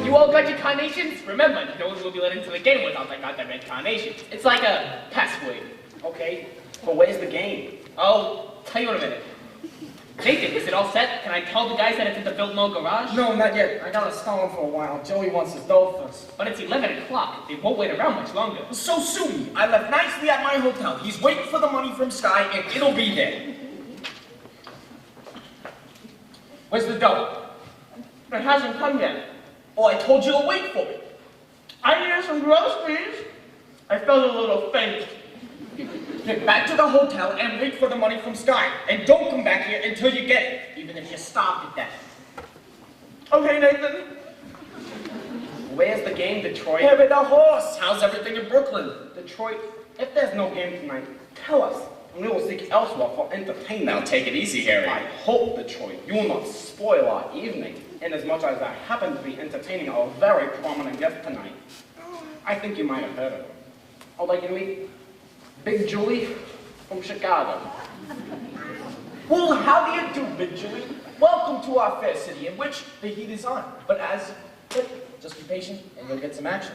S3: You all got your carnations? Remember, no one will be let into the game without they got their red carnations. It's like a password.
S2: Okay, but where's the game?
S3: I'll tell you in a minute. Nathan, is it all set? Can I tell the guys that it's at the Biltmore garage?
S2: No, not yet. I gotta stall him for a while. Joey wants his dough first.
S3: But it's 11 o'clock. They won't wait around much longer.
S2: So sue me. I left nicely at my hotel. He's waiting for the money from Sky, and it'll be there. Where's the dough?
S3: It hasn't come yet.
S2: Oh, I told you to wait for it.
S3: I needed some groceries. I felt a little faint.
S2: Get back to the hotel and wait for the money from Sky. And don't come back here until you get it, even if you're starved to death.
S3: Okay, Nathan.
S2: Where's the game, Detroit? Here with the horse. How's everything in Brooklyn? Detroit, if there's no game tonight, tell us, and we will seek elsewhere for entertainment. Now take it easy, Harry. I hope, Detroit, you will not spoil our evening, inasmuch as I happen to be entertaining a very prominent guest tonight. I think you might have heard of him. I'd like you to meet Big Julie from Chicago. Well, how do you do, Big Julie? Welcome to our fair city, in which the heat is on. But just be patient, and you'll get some action.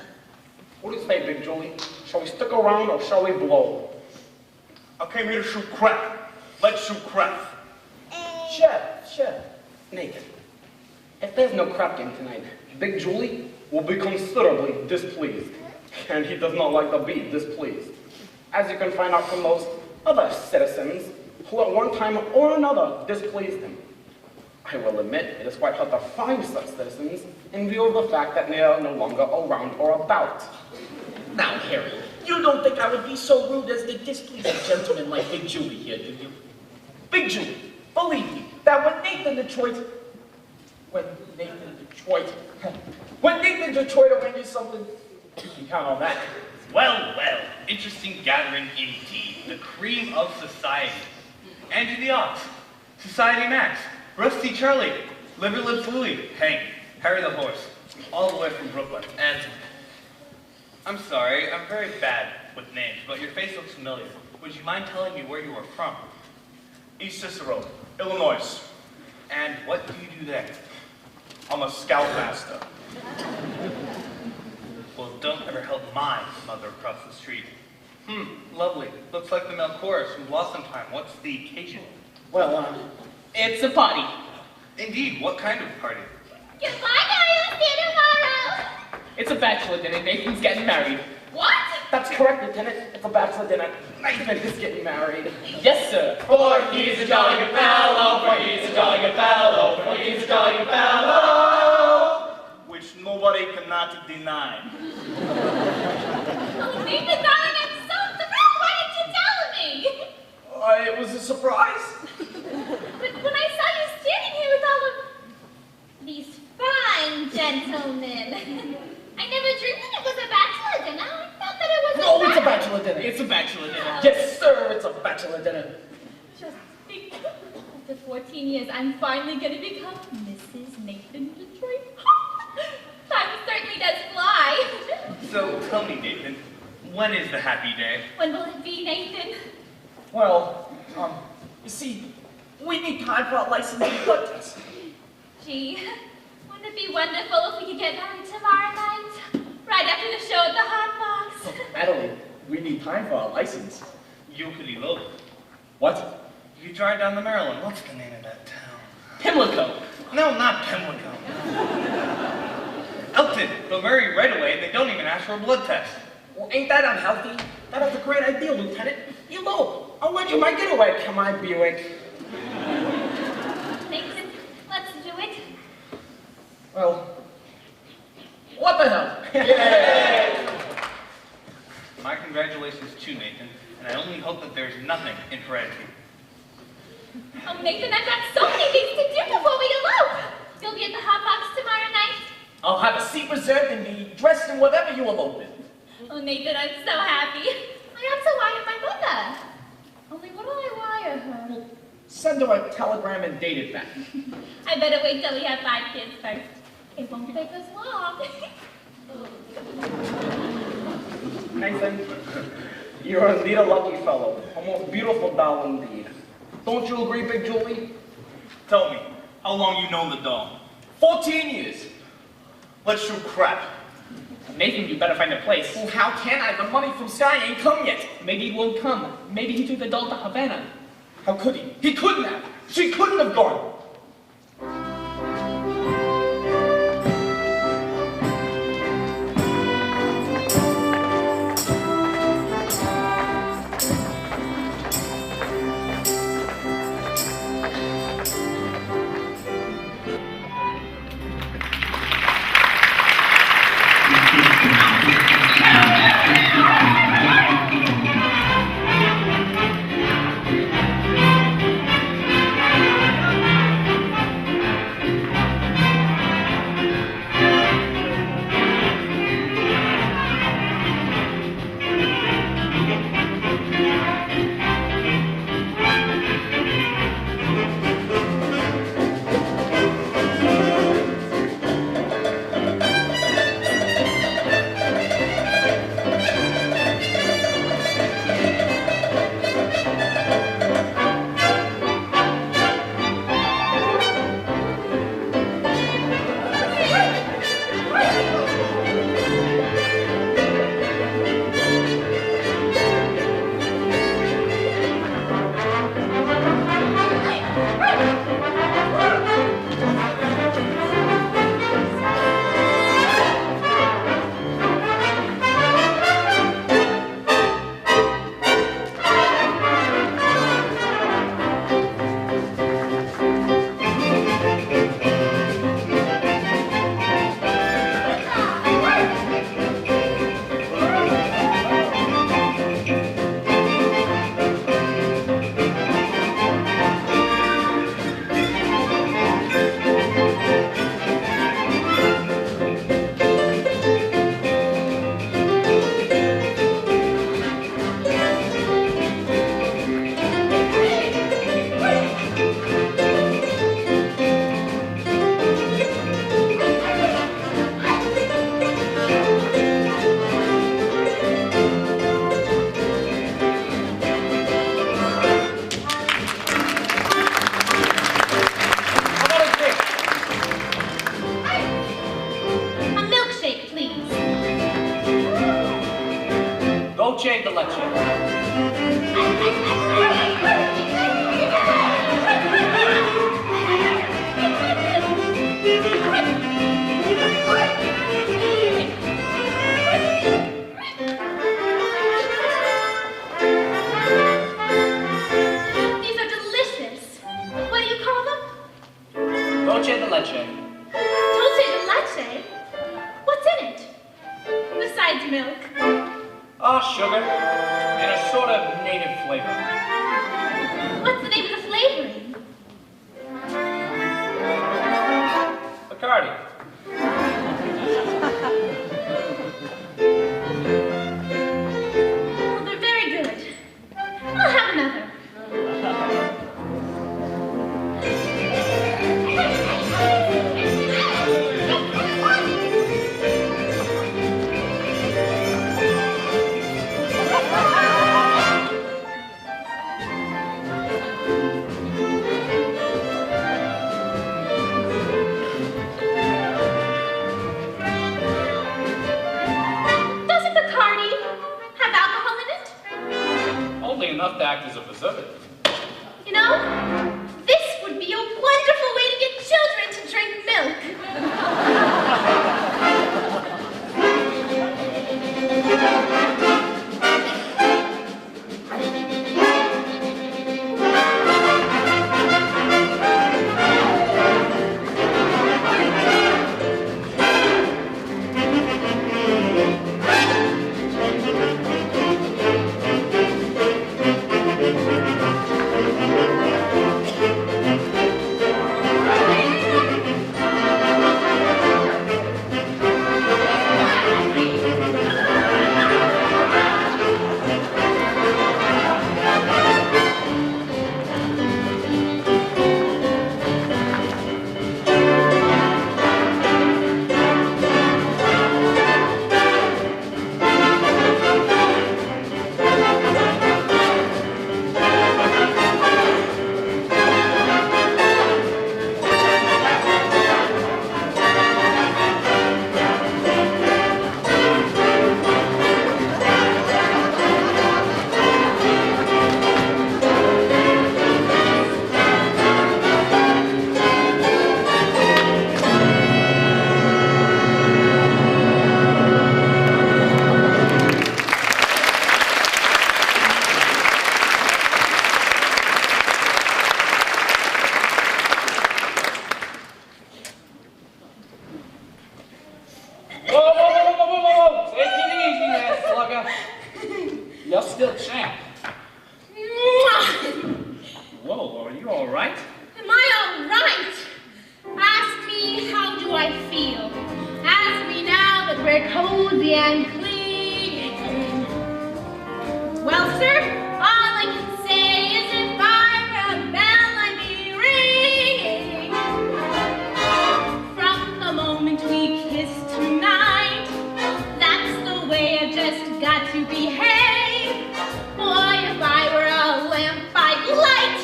S2: What do you say, Big Julie? Shall we stick around, or shall we blow?
S5: I came here to shoot crap. Let's shoot crap.
S2: Sure. Nathan, if there's no crap game tonight, Big Julie will be considerably displeased. And he does not like to be displeased. As you can find out from most other citizens who at one time or another displeased him. I will admit it is quite hard to find such citizens in view of the fact that they are no longer around or about. Now, Harry, you don't think I would be so rude as to displease a gentleman like Big Julie here, do you? Big Julie, believe me, that when Nathan Detroit arranges something, you can count on that.
S5: Well, interesting gathering indeed. The cream of society. Angie the Ox, Society Max, Rusty Charlie, Liver Lips Louie, Hank, Harry the Horse, all the way from Brooklyn. And I'm sorry, I'm very bad with names, but your face looks familiar. Would you mind telling me where you are from? East Cicero, Illinois. And what do you do there? I'm a scoutmaster. Well, don't ever help my mother across the street. Lovely. Looks like the male chorus from Blossom Time. What's the occasion?
S2: Well,
S3: It's a party.
S5: Indeed, what kind of party?
S6: Goodbye, guys. See you tomorrow.
S3: It's a bachelor dinner. Nathan's getting married.
S6: What?
S2: that's correct, Lieutenant. It's a bachelor dinner. Nathan is getting married.
S3: Yes, sir.
S2: For he's a jolly good fellow, for he's a jolly good fellow, for he's a jolly good fellow.
S5: Which nobody cannot deny.
S6: Oh, Nathan, darling, I'm so thrilled. Why didn't you tell me?
S2: It was a surprise.
S6: But when I saw you standing here with all of these fine gentlemen, I never dreamed that it was a bachelor dinner. I thought that it was
S2: No, it's a bachelor dinner.
S3: It's a bachelor dinner.
S2: Yes, sir, it's a bachelor dinner.
S6: Just think, after 14 years, I'm finally going to become Mrs. Nathan Detroit. Time certainly does fly.
S5: So tell me, Nathan, when is the happy day?
S6: When will it be, Nathan?
S2: Well, you see, we need time for a licensing blood test.
S6: Gee, wouldn't it be wonderful if we could get married tomorrow night? Right after the show at the Hot Box.
S2: Madeline, we need time for our license.
S5: You could elope.
S2: What?
S5: You drive down to Maryland. What's the name of that town?
S3: Pimlico.
S5: No, not Pimlico. Elton. They'll marry right away. They don't even ask for a blood test.
S2: Well, ain't that unhealthy? That is a great idea, Lieutenant. Elope. I'll lend you my getaway. Come on, Buick.
S6: Nathan, let's do it.
S2: Well, what the hell?
S5: My congratulations too, Nathan, and I only hope that there's nothing in heredity.
S6: Oh, Nathan, I've got so many things to do before we elope. You'll be at the hot box tomorrow night?
S2: I'll have a seat reserved and be dressed in whatever you elope in.
S6: Oh, Nathan, I'm so happy. I also wired my mother. Only what'll I wire her?
S2: Send her a telegram and date it back.
S6: I better wait till we have 5 kids first. It won't take us long.
S2: Nathan, you're indeed a lucky fellow. A most beautiful doll indeed. Don't you agree, Big Julie?
S5: Tell me, how long you known the doll?
S2: 14 years.
S5: Let's shoot crap.
S3: Nathan, you better find a place.
S2: Well, how can I? The money from Sky ain't come yet.
S3: Maybe it won't come. Maybe he took the doll to Havana.
S2: How could he? He couldn't have. She couldn't have gone.
S6: cozy and clean. Well, sir, all I can say is if I were a bell, I'd be ringing. From the moment we kissed tonight, that's the way I just got to behave. Boy, if I were a lamp, I'd light.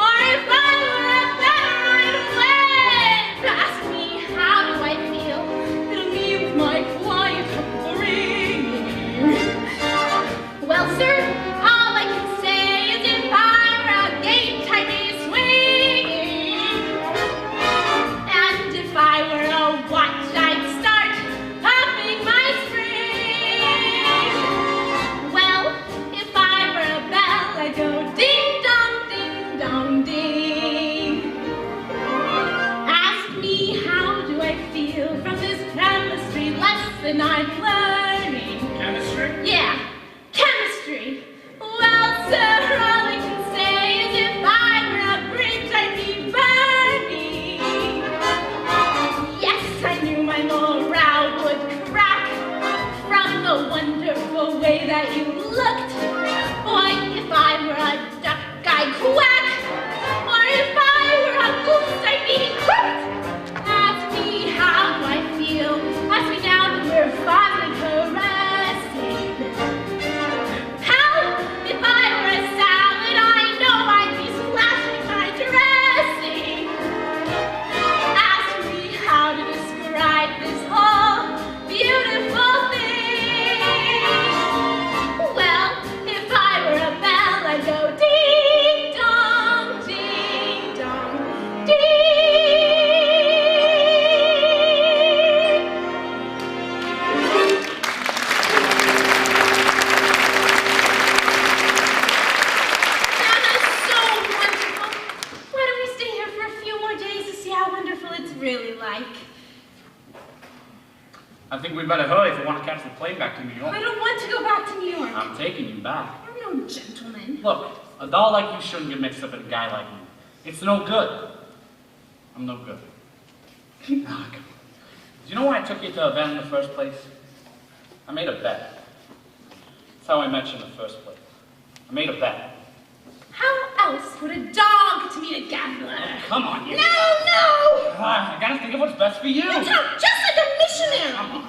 S6: Or if I were a bell, I'd wave. Ask me, how do I feel? It'll be with my quiet ringing. Well, sir, all I can say is if I were a gate, I'd be swinging. And if I were a watch, I'd start pumping my spring. Well, if I were a bell, I'd go ding dong, ding. Ask me, how do I feel from this chemistry lesson I'm learning?
S7: Chemistry?
S6: Yeah, chemistry. Well, sir, all I can say is if I were a bridge, I'd be burning. Yes, I knew my morale would crack from the wonderful way that you looked. Boy, if I were a duck, I'd quack. Or if I were a goose, I'd be croaked. Ask me, how do I feel? Ask me now that we're finally caressing. How? If I were a salad, I know I'd be splashing my dressing. Ask me how to describe this whole beautiful thing. Well, if I were a bell, I'd go ding dong, ding dong, ding. That is so wonderful. Why don't we stay here for a few more days to see how wonderful it's really like?
S7: I think we better hurry if we want to catch the plane back to New York.
S6: I don't want to go back to New York.
S7: I'm taking you back.
S6: I'm no gentleman.
S7: Look, a doll like you shouldn't get mixed up with a guy like me. It's no good. I'm no good. Ah, come on. Do you know why I took you to Havana in the first place? I made a bet. That's how I met you in the first place. I made a bet.
S6: How else would a dog to meet a gambler?
S7: Come on, you.
S6: No!
S7: Ah, I gotta think of what's best for you.
S6: You talk just like a missionary.
S7: Come on.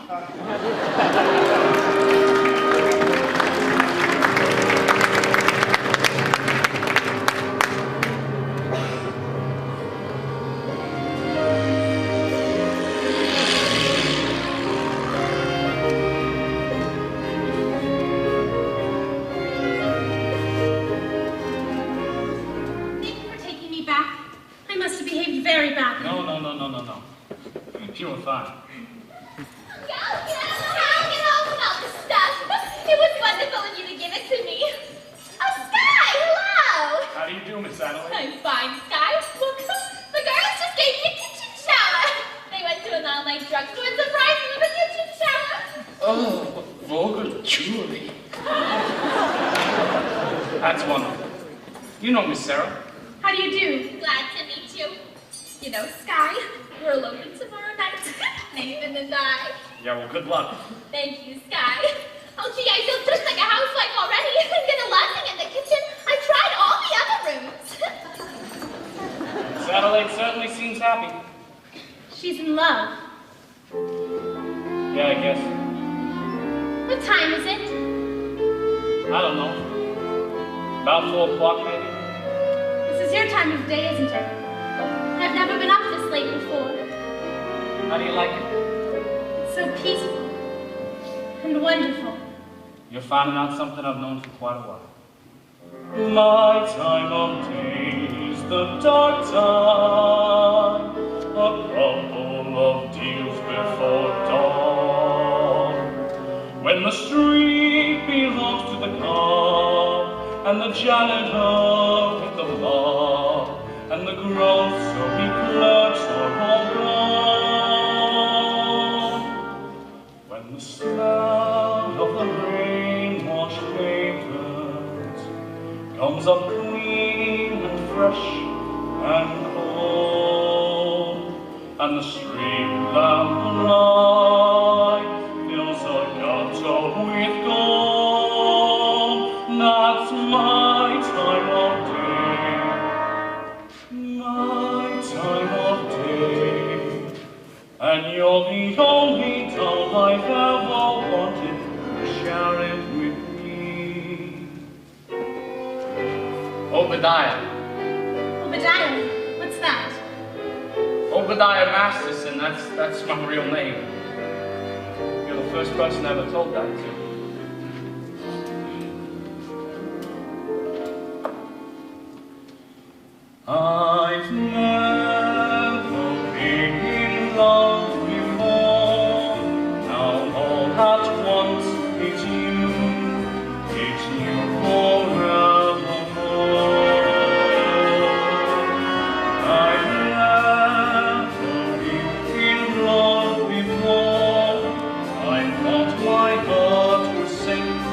S6: Thank you for taking me back. I must have behaved very badly.
S7: No. You were fine.
S6: Get off about this stuff. It was wonderful of you to give it to me. Oh, Sky, hello.
S7: How do you do, Miss Adelaide?
S6: I'm fine, Sky. Look, the girls just gave me a kitchen shower. They went to an all-night drugstore and surprised me with a kitchen shower.
S7: Oh, vulgar jewelry. That's wonderful. You know Miss Sarah.
S6: How do you do? Glad to meet you. You know, Sky, we're eloping tomorrow night. Nathan and I.
S7: Yeah, well, good luck.
S6: Thank you, Sky. Oh, gee, I feel just like a housewife already. I did a lesson in the kitchen. I tried all the other rooms.
S7: Miss Adelaide certainly seems happy.
S6: She's in love.
S7: Yeah, I guess.
S6: What time is it?
S7: I don't know. About 4 o'clock, maybe?
S6: This is your time of day, isn't it? I've never been up this late before.
S7: How do you like it?
S6: It's so peaceful and wonderful.
S7: You're finding out something I've known for quite a while. My time of day is the dark time, a couple of deals before dawn, when the street belongs to the calm, and the janitor with the mob, and the grocery clerks are all gone. When the smell of the rain-washed pavement comes up clean and fresh and cold, and the street lamp light fills
S3: with gold. That's my time of day. My time of day. And you're the only doll I've ever wanted. Share it with me.
S7: Obadiah.
S9: Obadiah, what's that?
S7: Obadiah Masterson, that's my real name. You're the first person I ever told that to.
S3: I've never been in love before. Now all at once it's you forevermore. I've never been in love before. I thought my heart was safe.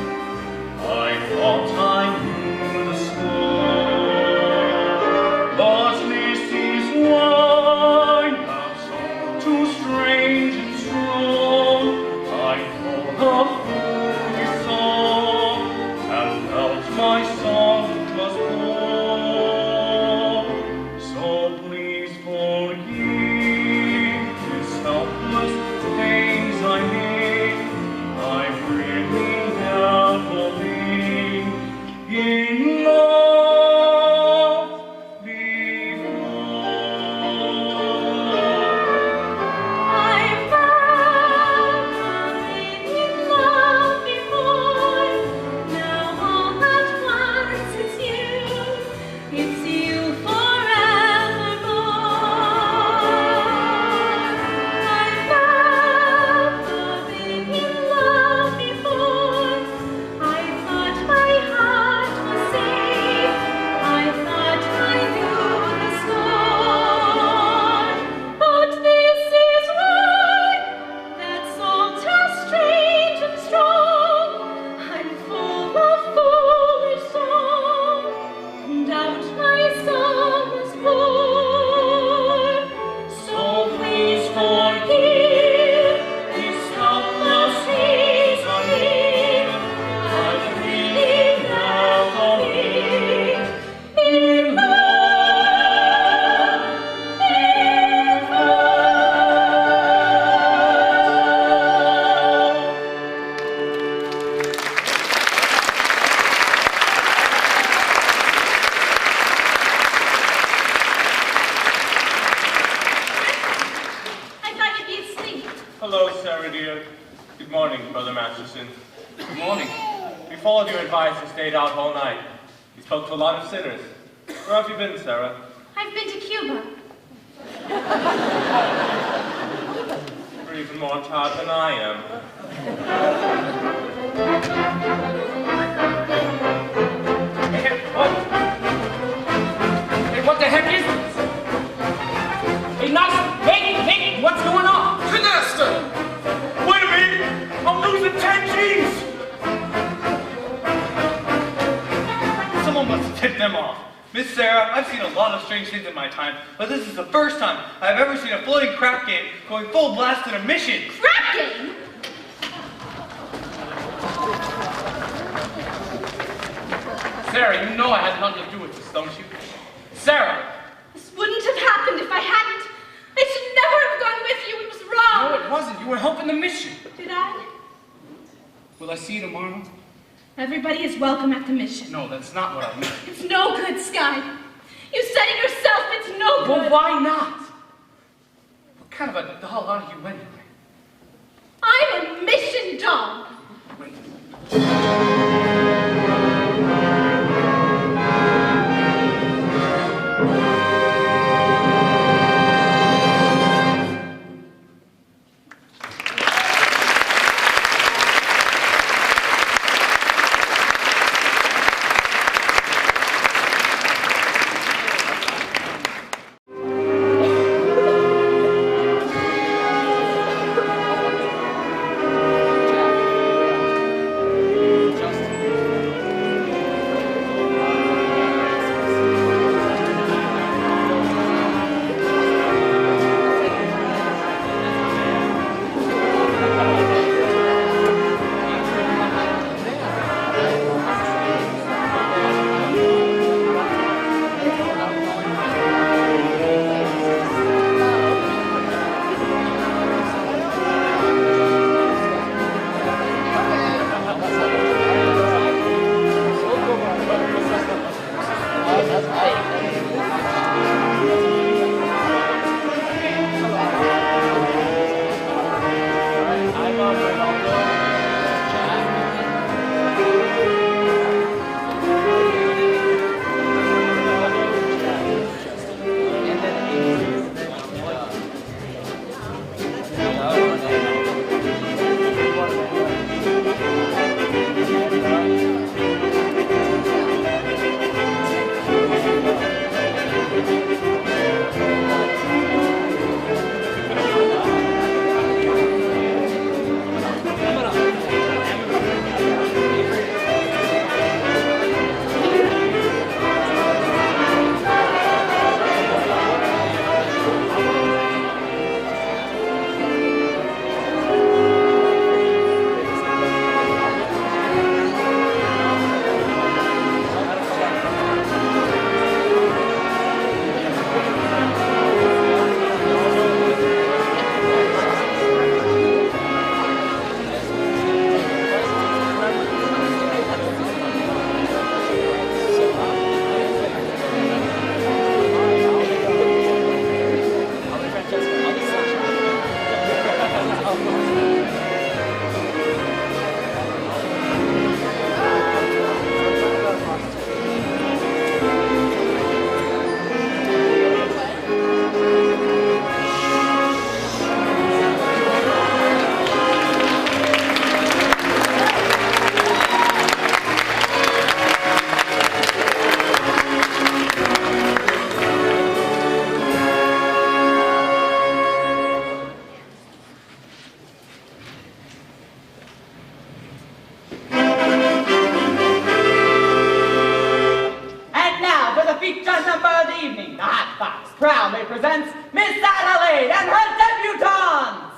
S3: I thought I knew the score. But this is why love's too strange and strong. I thought of who you saw, and felt my song was born. So please forgive these helpless things I made. I've really never been in love before.
S10: I've never been in love before. Now all at once it's you forevermore. I've never been in love before. I thought my heart was safe. I thought I knew the score. But this is why that's all too strange and strong. I'm full of foolish song, and out my song was born. So please forgive these helpless things I made. I've really never been in love before.
S9: I thought you'd be asleep.
S3: Hello, Sarah dear. Good morning, Brother Masterson.
S7: Good morning.
S3: We followed your advice and stayed out all night. We spoke to a lot of sinners. Where have you been, Sarah?
S9: I've been to Cuba.
S3: You're even more tired than I am.
S7: Hey, what the heck is this? Hey, Nelson! Hey, what's going on?
S3: Canasta! Wait a minute! I'm losing 10 G's!
S5: Someone must have tipped them off. Miss Sarah, I've seen a lot of strange things in my time, but this is the first time I've ever seen a floating crap game going full blast in a mission.
S9: Crap game?
S7: Sarah, you know I had nothing to do with this, don't you? Sarah!
S9: This wouldn't have happened if I hadn't. I should never have gone with you. It was wrong.
S7: No, it wasn't. You were helping the mission.
S9: Did I?
S7: Will I see you tomorrow?
S9: Everybody is welcome at the mission.
S7: No, that's not what I meant.
S9: It's no good, Sky. You said it yourself. It's no
S7: Well,
S9: good.
S7: why not? What kind of a doll are you anyway?
S9: I'm a mission dog.
S7: Wait.
S2: proudly presents Miss Adelaide and her debutantes!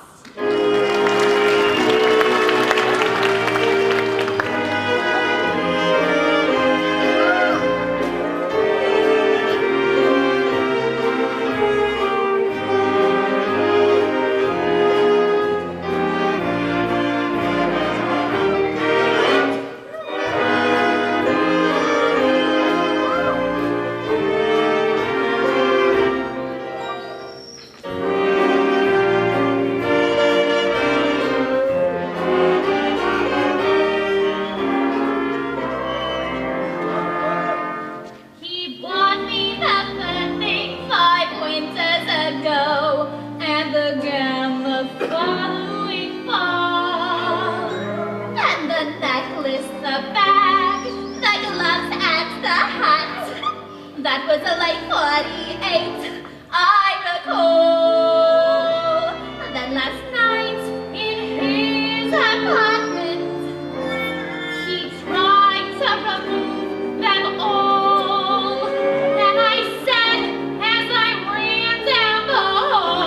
S6: That was a late 48, I recall. Then last night, in his apartment, he tried to remove them all. And I said, as I ran down the hall,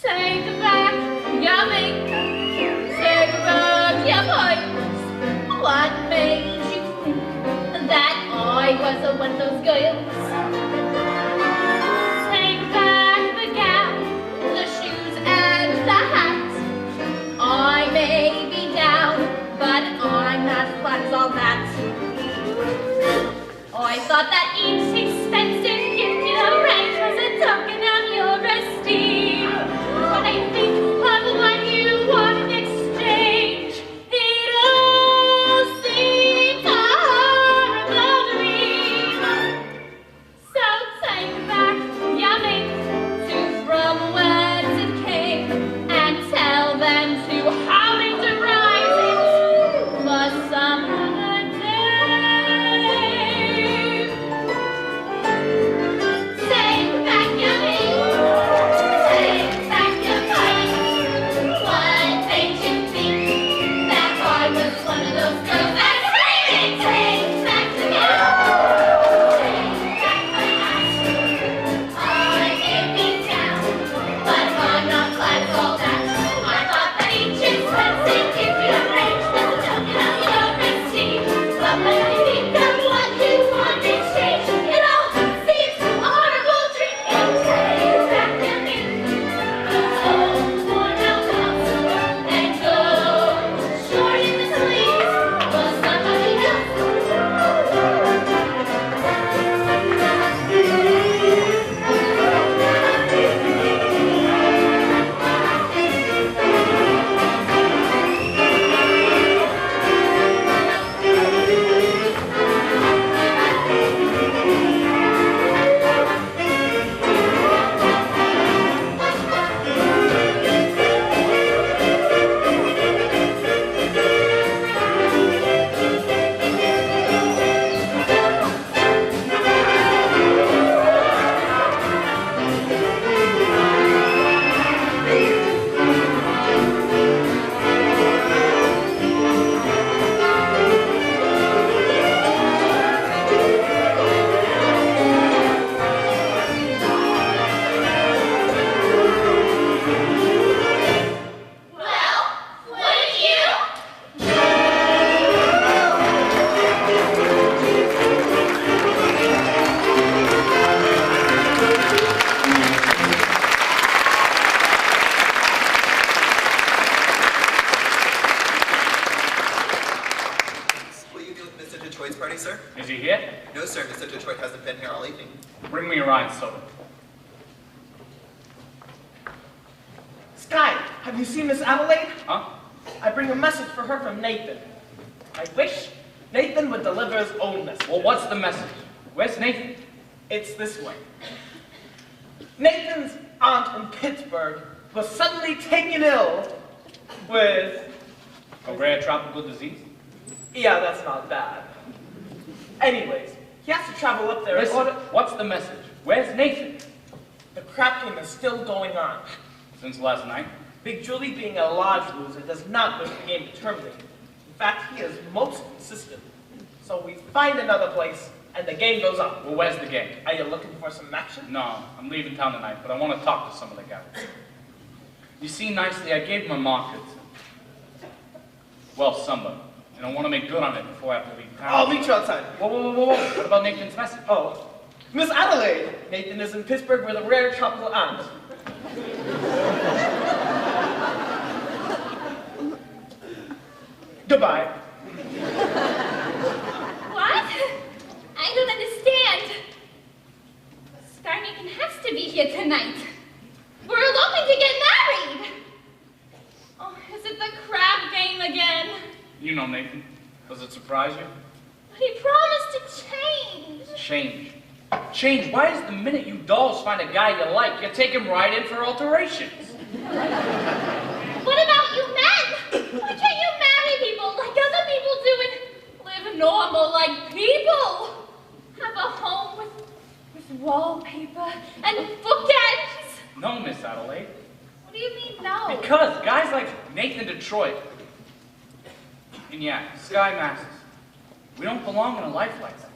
S6: take back your makeup, take back your pipe. What made you think that I was one of those girls? Take back the gown, the shoes and the hat. I may be down, but I'm not flat on that. I thought that each expensive gift you arranged was a token of your esteem. When I think of what you want in exchange, it all seems a horrible dream. So take back your mate to from whence it came, and tell them to hurry to rise it for some other day.
S7: he here?
S11: No, sir. Mr. Detroit hasn't been here all evening.
S7: Bring me your wine soda.
S2: Sky, have you seen Miss Adelaide?
S7: Huh?
S2: I bring a message for her from Nathan. I wish Nathan would deliver his own message.
S7: Well, what's the message? Where's Nathan?
S2: It's this way. Nathan's aunt in Pittsburgh was suddenly taken ill with...
S7: A rare tropical disease?
S2: Yeah, that's not bad. Anyways, he has to travel up there in
S7: Listen,
S2: order...
S7: what's the message? Where's Nathan?
S2: The crap game is still going on.
S7: Since last night?
S2: Big Julie, being a large loser, does not wish the game to terminate. In fact, he is most consistent. So we find another place, and the game goes on.
S7: Well, where's the game?
S2: Are you looking for some action?
S7: No, I'm leaving town tonight, but I want to talk to some of the guys. You see, nicely, I gave him a market. Well, somebody. And I want to make good on it before I have to leave town.
S2: I'll meet you outside.
S7: Whoa, whoa, whoa, whoa. What about Nathan's message?
S2: Oh, Miss Adelaide. Nathan is in Pittsburgh with a rare tropical aunt. Goodbye.
S6: What? I don't understand. Sky Nathan has to be here tonight. We're eloping to get married. Oh, is it the crab game again?
S7: You know Nathan. Does it surprise you?
S6: But he promised to change.
S7: Change. Change? Why is the minute you dolls find a guy you like, you take him right in for alterations?
S6: What about you men? Why can't you marry people like other people do and live normal like people? Have a home with wallpaper and bookends?
S7: No, Miss Adelaide.
S6: What do you mean no?
S7: Because guys like Nathan Detroit, and yeah, Sky Masters, we don't belong in a life like that.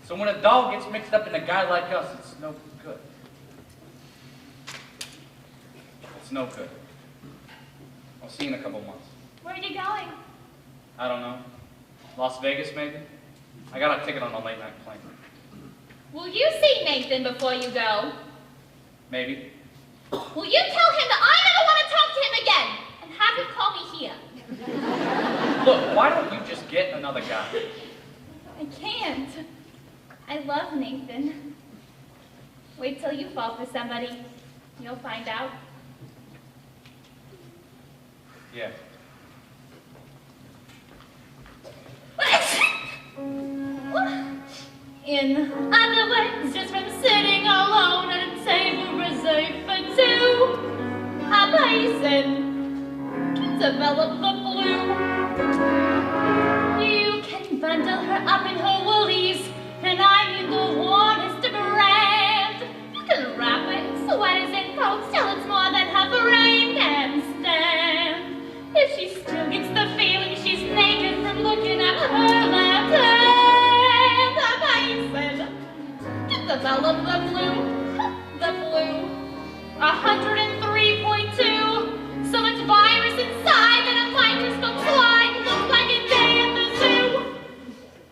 S7: So when a doll gets mixed up in a guy like us, it's no good. It's no good. I'll see you in a couple months.
S6: Where are you going?
S7: I don't know. Las Vegas, maybe? I got a ticket on a late night plane.
S6: Will you see Nathan before you go?
S7: Maybe.
S6: Will you tell him that I never want to talk to him again? And have him call me here.
S7: Look, why don't you just get another guy?
S6: I can't. I love Nathan. Wait till you fall for somebody. You'll find out.
S7: Yeah.
S6: In other words, just from sitting alone at a table reserved for two, a person can develop the flu. You can bundle her up in her woolies, and I mean the warmest brand. You can wrap her in sweaters and coats till it's more than her brain can stand. If she still gets the feeling she's naked from looking at her left hand, a person can develop the flu, 103.2, so much virus inside that a microscope slide looks like a day at the zoo.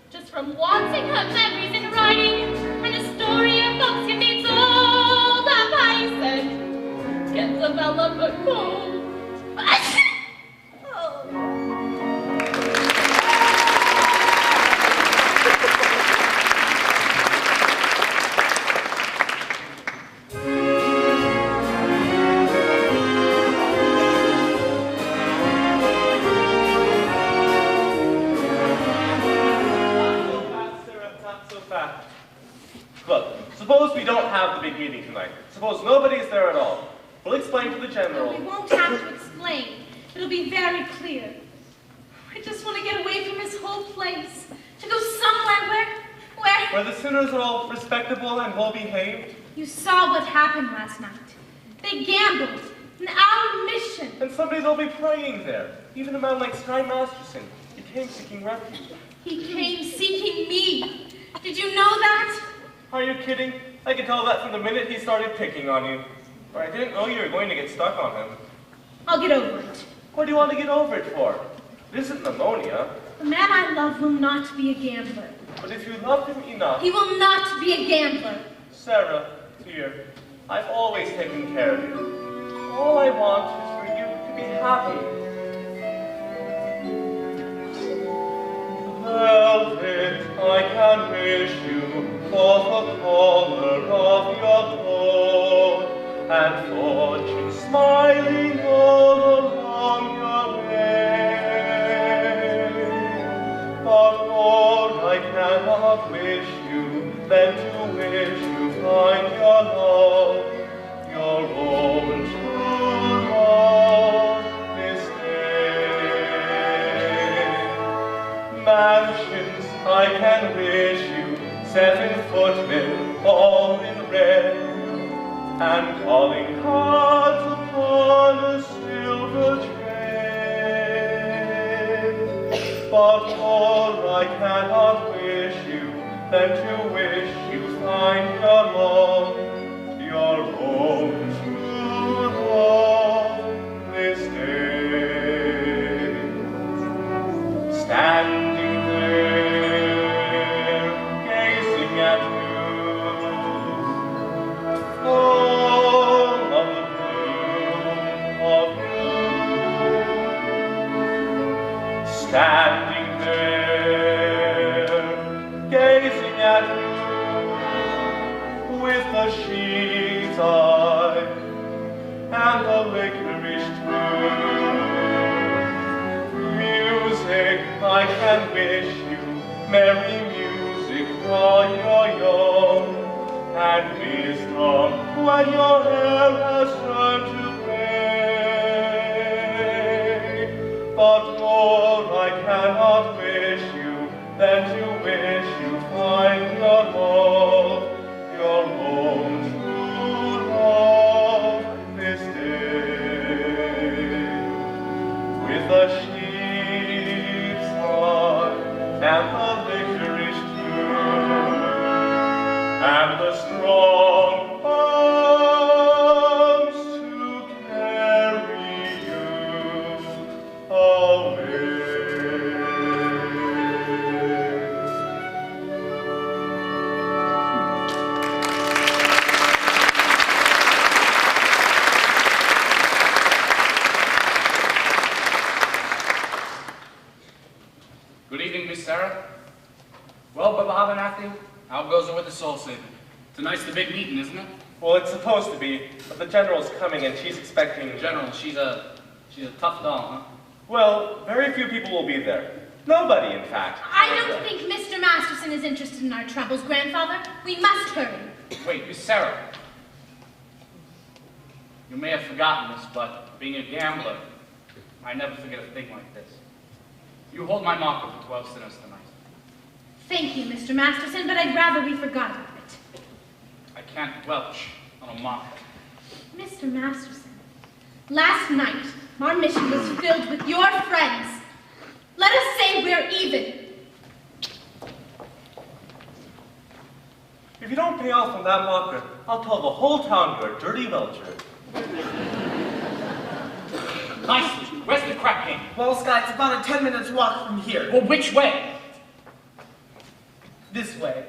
S6: Just from watching her memories in writing, and a story of folks can be told, a person can develop a cold.
S12: Look, suppose we don't have the big meeting tonight. Suppose nobody's there at all. We'll explain to the general.
S10: We won't have to explain. It'll be very clear. I just want to get away from this whole place. To go somewhere where...
S12: Where the sinners are all respectable and well behaved.
S10: You saw what happened last night. They gambled. In our mission.
S12: And someday they'll be praying there. Even a man like Sky Masterson. He came seeking refuge.
S10: He came seeking me. Did you know that?
S12: Are you kidding? I could tell that from the minute he started picking on you. Or I didn't know you were going to get stuck on him.
S10: I'll get over it.
S12: What do you want to get over it for? It isn't pneumonia.
S10: The man I love will not be a gambler.
S12: But if you love him enough...
S10: He will not be a gambler.
S12: Sarah, dear, I've always taken care of you. All I want is for you to be happy. Velvet, I can smiling all along your way. But more I cannot wish you than to wish you find your love, your own true love this day. Mansions I can wish you, 7 footmen all in red, and calling cards upon a silver tray. But more I cannot wish you than to wish you find your love, your own true love this day. Standing there, gazing at you, full of the bloom of you. Standing there, gazing at you, with the sheep's eye and the licorice too. Music I can wish you, merry music while you're young, and wisdom when your hair has turned to gray. But more I cannot wish you than to wish you find your love, your own true love this day. With the sheep's eye and the licorice too, and the strong arms to carry you away.
S7: Good evening, Miss Sarah. Well, Bob and Matthew, how goes it with the soul saving? Tonight's the big meeting, isn't it?
S12: Well, it's supposed to be, but the general's coming and she's expecting...
S7: General, she's a tough doll, huh?
S12: Well, very few people will be there. Nobody, in fact.
S6: I don't think Mr. Masterson is interested in our troubles, Grandfather. We must hurry.
S7: Wait, Miss Sarah. You may have forgotten this, but being a gambler, I never forget a thing like this. You hold my marker for 12 sinners tonight.
S6: Thank you, Mr. Masterson, but I'd rather we forgot about it.
S7: I can't welch on a marker.
S6: Mr. Masterson, last night, our mission was filled with your friends. Let us say we're even.
S12: If you don't pay off on that marker, I'll tell the whole town you're a dirty welcher.
S7: Nicely. Where's the crap game?
S2: Well, Scott, it's about a 10 minutes walk from here.
S7: Well, which way?
S2: This way.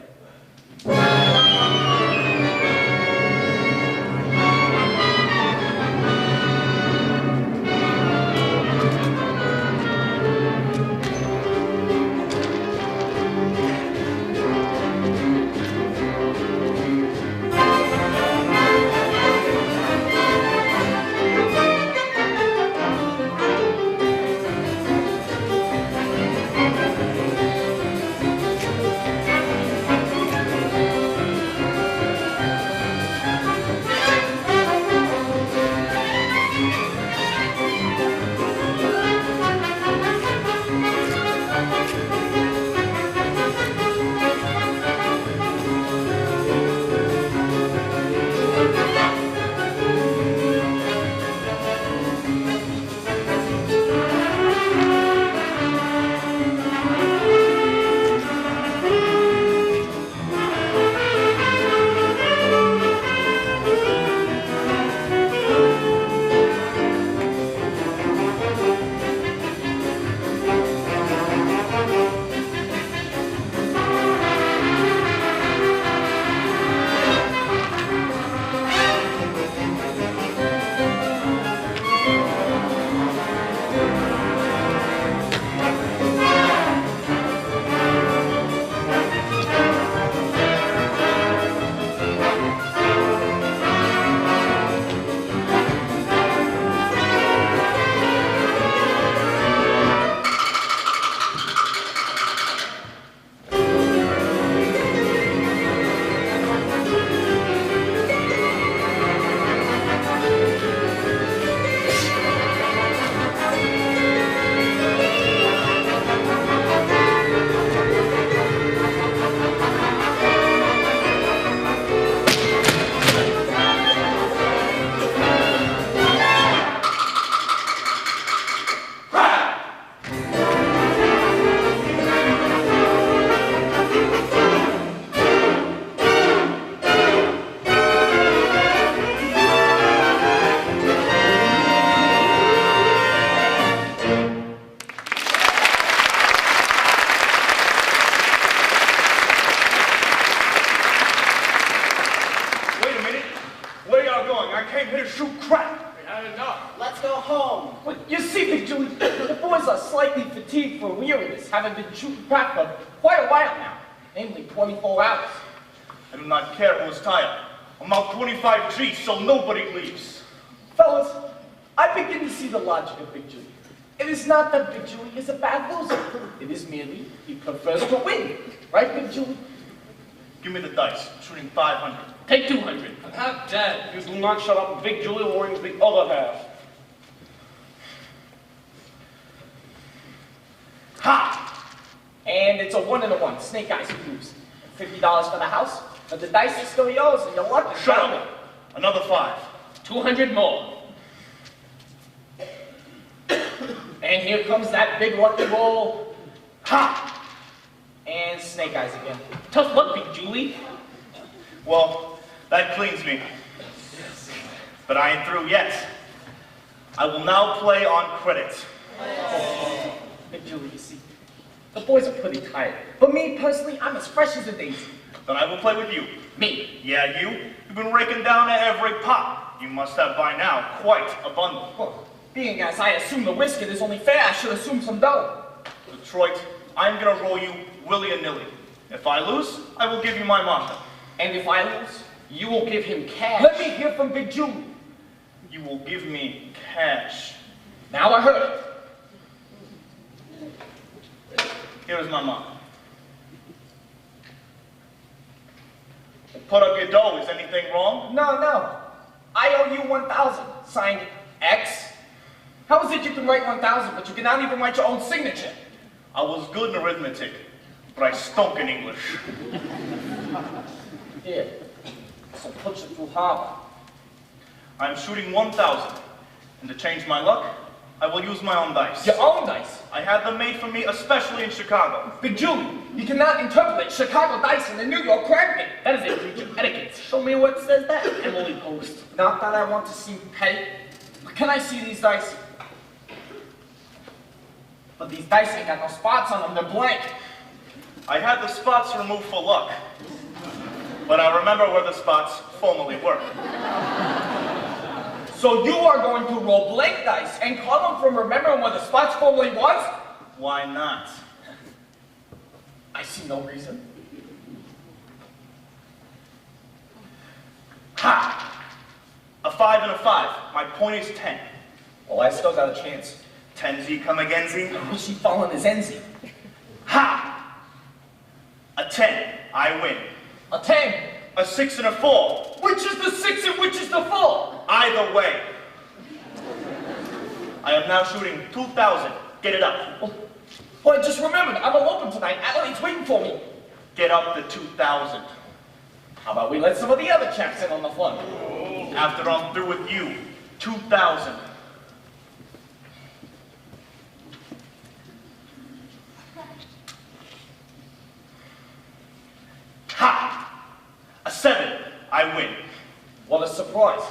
S4: let's go home.
S2: Well, you see, Big Julie, the boys are slightly fatigued for weariness, having been shooting crap for quite a while now, namely 24 hours.
S12: I do not care who's tired. I'm out 25 G's, so nobody leaves.
S2: Fellas, I begin to see the logic of Big Julie. It is not that Big Julie is a bad loser. It is merely he prefers to win. Right, Big Julie?
S12: Give me the dice. I'm shooting 500.
S3: Take 200.
S13: How dare you do not shut up, Big Julie warnings the other half.
S2: Ha! And it's a 1 and a 1. Snake eyes you lose. $50 for the house, but the dice is still yours and you're lucky.
S12: Shut up. Another 5.
S3: 200 more.
S2: And here comes that big lucky roll. Ha! And snake eyes again.
S3: Tough luck, Big Julie.
S12: Well, that cleans me. But I ain't through yet. I will now play on credit.
S2: Big Julie, you see, the boys are pretty tired. But me, personally, I'm as fresh as a daisy.
S12: Then I will play with you.
S2: Me?
S12: Yeah, you? You've been raking down every pot. You must have by now quite a bundle.
S2: Well, being as I assume the whiskey is only fair, I should assume some dough.
S12: Detroit, I'm gonna roll you willy-nilly. If I lose, I will give you my marker.
S2: And if I lose,
S3: You will give him cash.
S2: let me hear from Big Julie.
S12: You will give me cash.
S2: Now I heard it.
S12: Here's my marker. Put up your dough. Is anything wrong?
S2: No. I owe you 1,000. Signed X. How is it you can write 1,000, but you cannot even write your own signature?
S12: I was good in arithmetic, but I stunk in English.
S2: Here. So put you through harbor.
S12: I'm shooting 1,000, and to change my luck, I will use my own dice.
S2: Your own dice?
S12: I had them made for me especially in Chicago.
S2: Big Julie, you cannot interpolate Chicago dice in the New York crab game.
S3: That is a breach of etiquette.
S2: Show me what says that.
S3: Emily Post.
S2: Not that I want to seem petty, but can I see these dice? But these dice ain't got no spots on them, they're blank.
S12: I had the spots removed for luck, but I remember where the spots formerly were.
S2: So you are going to roll blank dice and call them from remembering where the spots formerly was?
S12: Why not?
S2: I see no reason. Ha!
S12: A 5 and a 5. My point is 10.
S2: Well, I still got a chance.
S12: 10Z come again, Z?
S2: I wish he'd fallen his NZ.
S12: Ha! A 10. I win.
S2: A 10.
S12: A 6 and a 4.
S2: Which is the 6 and which is the 4?
S12: Either way. I am now shooting 2,000. Get it up.
S2: Well, I just remembered, I'm open tonight. Adelaide's waiting for me.
S12: Get up to 2,000.
S2: How about we let some of the other chaps in on the fun?
S12: After I'm through with you, 2,000. Ha! A 7. I win.
S2: What a surprise.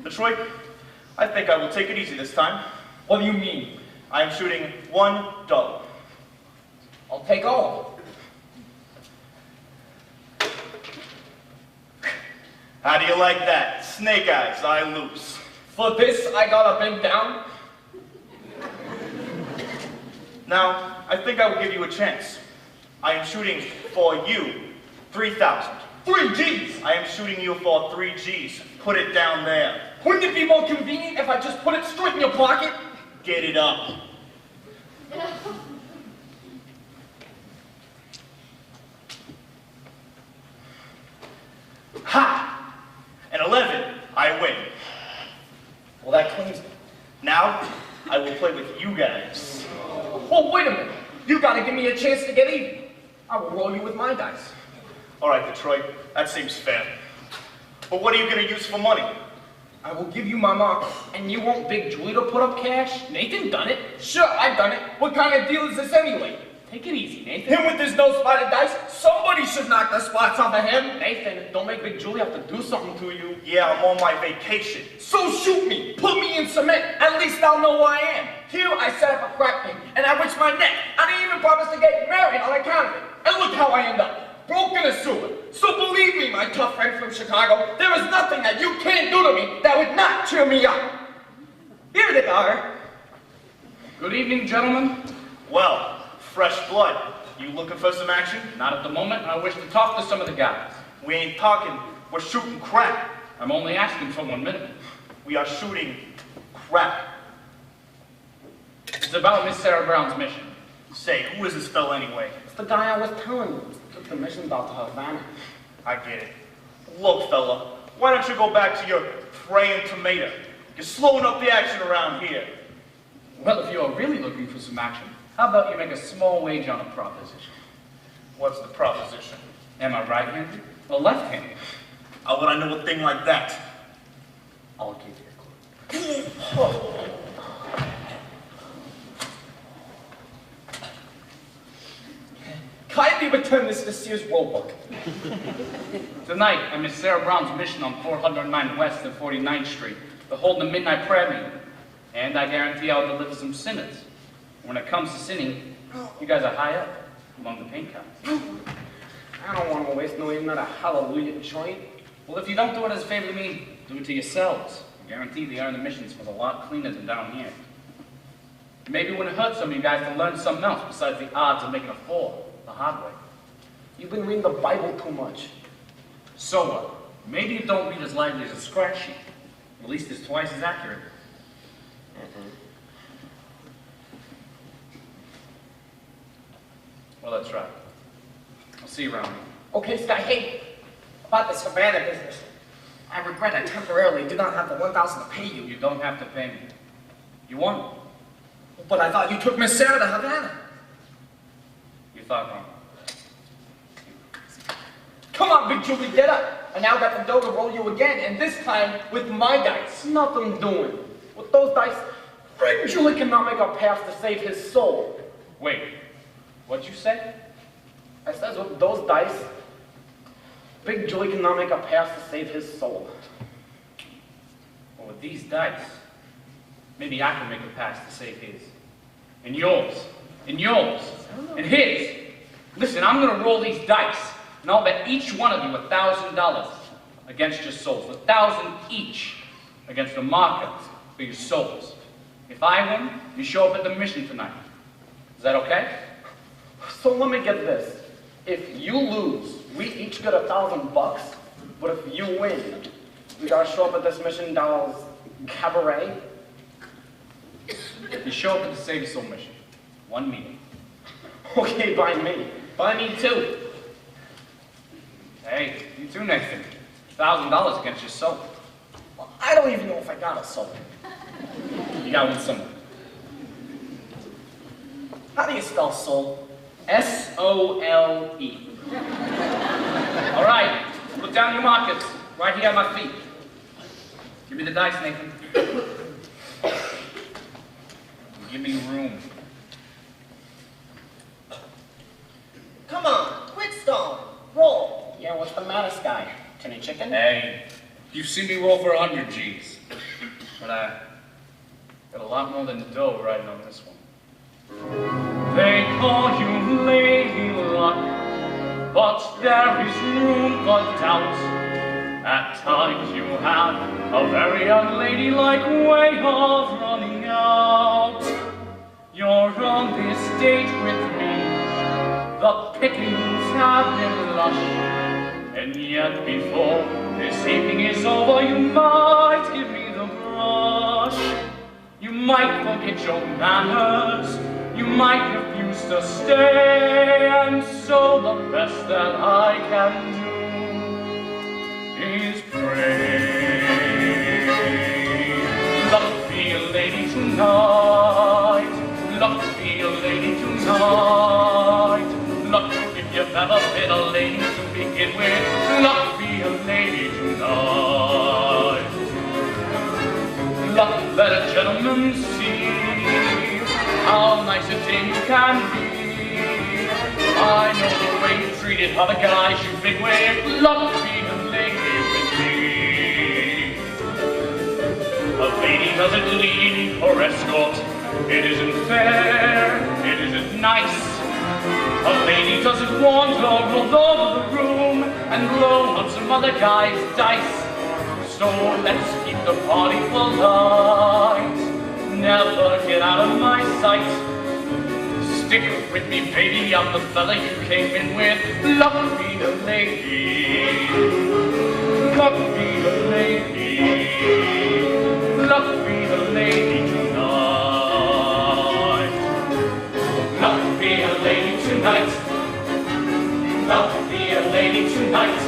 S12: Detroit, I think I will take it easy this time.
S2: What do you mean?
S12: I am shooting 1 dough.
S2: I'll take all of them.
S12: How do you like that? Snake eyes, I lose.
S2: For this, I gotta bend down.
S12: Now, I think I will give you a chance. I am shooting for you 3,000.
S2: 3 G's.
S12: I am shooting you for 3 G's. Put it down there.
S2: Wouldn't it be more convenient if I just put it straight in your pocket?
S12: Get it up. Ha! An 11. I win.
S2: Well, that cleans me.
S12: Now, I will play with you guys.
S2: Well, wait a minute. You gotta give me a chance to get even. I will roll you with my dice.
S12: All right, Detroit. That seems fair. But what are you going to use for money?
S2: I will give you my marker.
S3: And you want Big Julie to put up cash? Nathan done it.
S2: Sure, I've done it. What kind of deal is this anyway?
S3: Take it easy, Nathan.
S2: Him with his no-spotted dice? Somebody should knock the spots off of him.
S3: Nathan, don't make Big Julie have to do something to you.
S12: Yeah, I'm on my vacation.
S2: So shoot me. Put me in cement. At least I'll know who I am. Here I set up a crap game, and I risked my neck. I didn't even promise to get married on account of it. And look how I end up. Broke in a sewer. So believe me, my tough friend from Chicago, there is nothing that you can't do to me that would not cheer me up. they are.
S7: Good evening, gentlemen.
S12: Well, fresh blood. You looking for some action?
S7: Not at the moment. I wish to talk to some of the guys.
S12: We ain't talking. We're shooting crap.
S7: I'm only asking for 1 minute.
S12: We are shooting crap.
S7: It's about Miss Sarah Brown's mission.
S12: Say, who is this fella anyway?
S13: It's the guy I was telling you. Took the mission out to Havana.
S12: I get it. Look, fella, why don't you go back to your praying tomato? You're slowing up the action around here.
S7: Well, if you're really looking for some action, how about you make a small wage on a proposition?
S12: What's the proposition?
S7: Am I right-handed or left-handed?
S12: How would I know a thing like that?
S7: I'll give you a clue.
S2: Kindly return this to Sears Roebuck.
S7: Tonight, at Miss Sarah Brown's mission on 409 West and 49th Street, they're holding a midnight prayer meeting. And I guarantee I'll deliver some sinners. When it comes to sinning, you guys are high up among the paint cans.
S13: I don't want to waste no another hallelujah joint.
S7: Well, if you don't do it as a favor to me, do it to yourselves. I guarantee the earn missions was a lot cleaner than down here. Maybe it wouldn't hurt some of you guys to learn something else besides the odds of making a fall the hard way.
S13: You've been reading the Bible too much.
S7: So what? Maybe you don't read as lively as a scratch sheet. At least it's twice as accurate. Well, that's right. I'll see you around here.
S2: Okay, Sky, hey, about this Havana business. I regret I temporarily do not have the 1,000 to pay you.
S7: You don't have to pay me. You won.
S2: But I thought you took Miss Sarah to Havana.
S7: You thought wrong.
S2: Come on, Big Julie, get up. I now got the dough to roll you again, and this time with my dice.
S13: Nothing doing. With those dice, Big Julie cannot make a pass to save his soul.
S7: Wait, what'd you say?
S13: I says with those dice, Big Julie cannot make a pass to save his soul.
S7: Well, with these dice, maybe I can make a pass to save his. And yours. And yours. And his. Listen, I'm gonna roll these dice, and I'll bet each one of you $1,000 against your souls. 1,000 each against the market for your souls. If I win, you show up at the mission tonight. Is that okay?
S13: So let me get this. If you lose, we each get $1,000. But if you win, we gotta show up at this mission doll's cabaret.
S7: You show up at the Save Your Soul mission. 1 meeting.
S13: Okay, by me.
S2: By me too.
S7: Hey, you too, Nathan. $1,000 against your soul.
S2: Well, I don't even know if I got a soul.
S7: You got one somewhere.
S2: How do you spell soul?
S7: S-O-L-E. All right, put down your markers. Right here at my feet. Give me the dice, Nathan. Give me room.
S2: Come on, quit stalling. Roll.
S4: Yeah, what's the matter, Sky? Tinny chicken?
S7: Hey, you've seen me roll for 100 G's. But I got a lot more than dough riding on this one. They call you Lady Luck, but there is room for doubt. At times you have a very unladylike way of running out. You're on this date with me, the pickings have been lush, and yet before this evening is over, you might give me the brush. You might forget your manners, you might refuse to stay, and so the best that I can do is pray. Luck be a lady tonight, luck be a lady tonight. Luck if you've ever been a lady to begin with, luck be a lady tonight. Luck let a gentleman see how nice a thing you can be. I know the way you treated other guys you've been with, luck be a lady with me. A lady doesn't need for escort, it isn't fair, it isn't nice. A lady doesn't want to roll over the room and blow on some other guy's dice. So let's keep the party polite.
S3: Stick with me, baby, I'm the fella you came in with. Love me a lady. Love me a lady. Love me a lady tonight. Love me a lady tonight. Love me a lady tonight.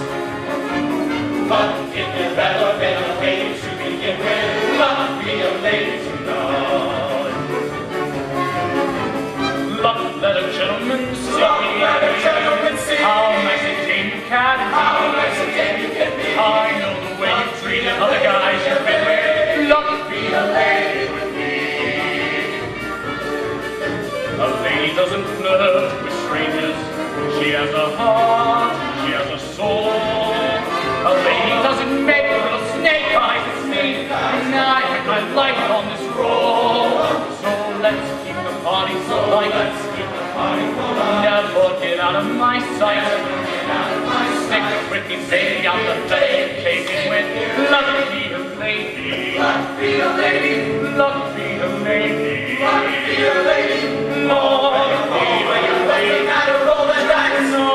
S3: But if you've ever been a lady to begin with, love me a lady tonight. Love, let a gentleman see. Love, let a gentleman see. How nice a dame you can be. How nice a dame you can be. I know the way you treated other guys you've been with. Love, be a lady with me. A lady doesn't flirt with strangers. She has a heart, she has a soul. A lady doesn't make little snake eyes at me. And I have my life on this roll. So let's keep the party so light. Let's keep the party going. Never get out of my sight. Stick with me, baby, I'm the fella you came in with. Love me a lady. Love me a lady. Love me a lady. Love me a lady. More than a lady. Not a roll and dice. No.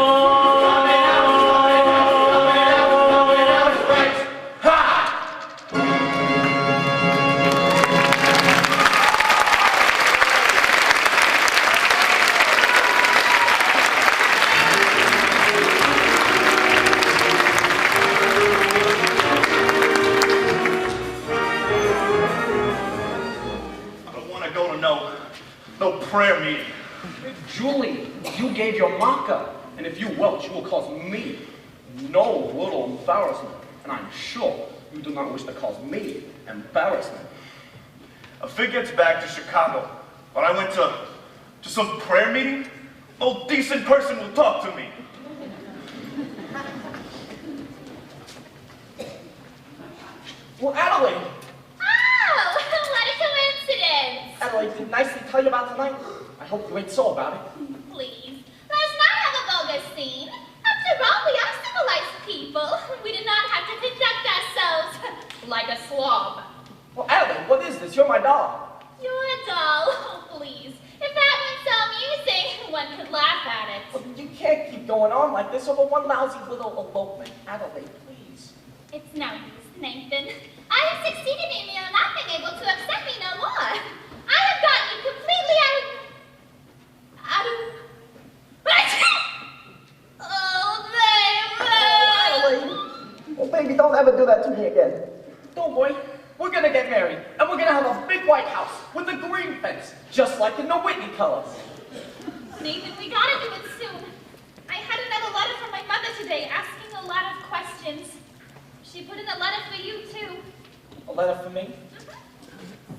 S12: No prayer meeting.
S13: Julie, you gave your marker, and if you welch, you will cause me no little embarrassment. And I'm sure you do not wish to cause me embarrassment.
S12: A fig gets back to Chicago, but I went to some prayer meeting. No decent person will talk to me.
S8: Well, Adelaide.
S6: Oh, what a coincidence.
S8: Adelaide, did nicely tell you about tonight? I hope you ain't sore about it.
S6: Please, let's not have a vulgar scene. After all, we are civilized people. We do not have to conduct ourselves like a slob.
S8: Well, Adelaide, what is this? You're my doll.
S6: You're a doll. Oh, please. If that weren't so amusing, one could laugh at it.
S8: Well, you can't keep going on like this over one lousy little elopement. Adelaide, please.
S6: It's no use, Nathan. I have succeeded in your not being able to upset me no more. I have gotten you completely out of... Oh, baby!
S8: Well, baby, don't ever do that to me again. Don't worry. We're gonna get married, and we're gonna have a big white house with a green fence, just like in the Whitney colors.
S6: Nathan, we gotta do it soon. I had another letter from my mother today asking a lot of questions. She put in a letter for you, too.
S8: A letter for me?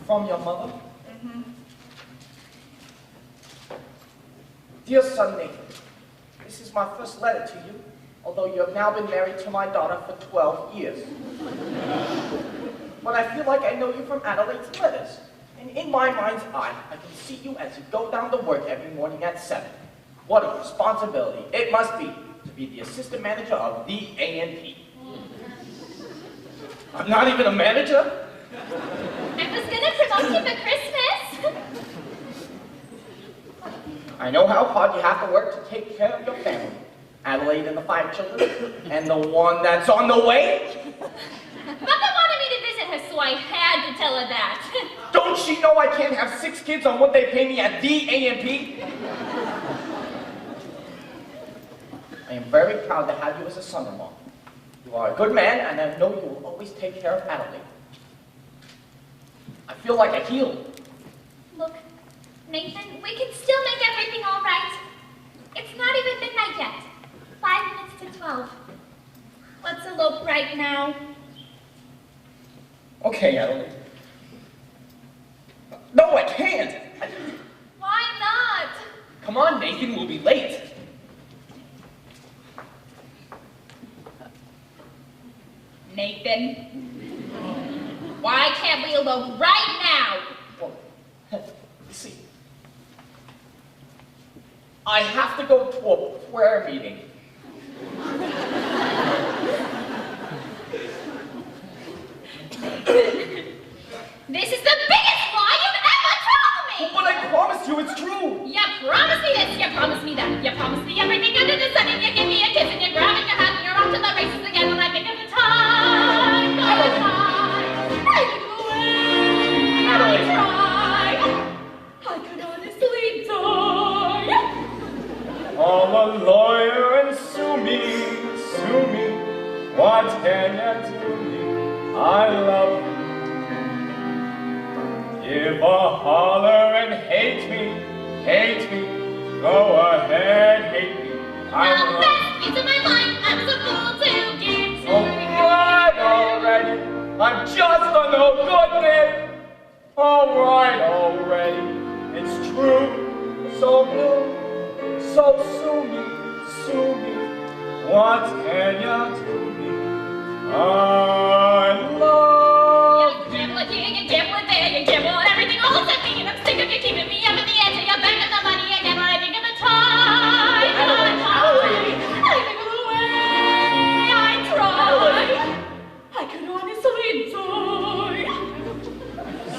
S8: From your mother? Dear son Nathan, this is my first letter to you, although you have now been married to my daughter for 12 years. But I feel like I know you from Adelaide's letters. And in my mind's eye, I can see you as you go down to work every morning at 7. What a responsibility it must be to be the assistant manager of the A&P. I'm not even a manager?
S6: I was gonna promote you for Christmas.
S8: I know how hard you have to work to take care of your family. Adelaide and the 5 children, and the one that's on the way.
S6: Mother wanted me to visit her, so I had to tell her that.
S8: Don't she know I can't have 6 kids on what they pay me at the A&P? I am very proud to have you as a son-in-law. You are a good man, and I know you will always take care of Adelaide. I feel like a hero.
S6: Look, Nathan, we can still make everything all right. It's not even midnight yet. 5 minutes to 12. Let's elope right now.
S8: Okay, Adelaide. No, I can't.
S6: Why not?
S8: Come on, Nathan, we'll be late.
S6: Nathan, why can't we elope right now?
S8: Well, see, I have to go to a prayer meeting.
S6: This is the biggest lie you've ever told me!
S8: But I promise you it's true!
S6: You promised me
S12: Give a holler and hate me, go ahead, hate me.
S6: The best piece of my life I was a fool to give to
S12: Alright already, I'm just a no good man. Alright already, it's true, so blue, so sue me. What can you do me? I love
S6: you. Gamble here, you gamble there, you gamble on everything all except me, and I'm sick of you keeping me up at the edge of your back of the money again when I think of the time. I think of the way I try. I could honestly die.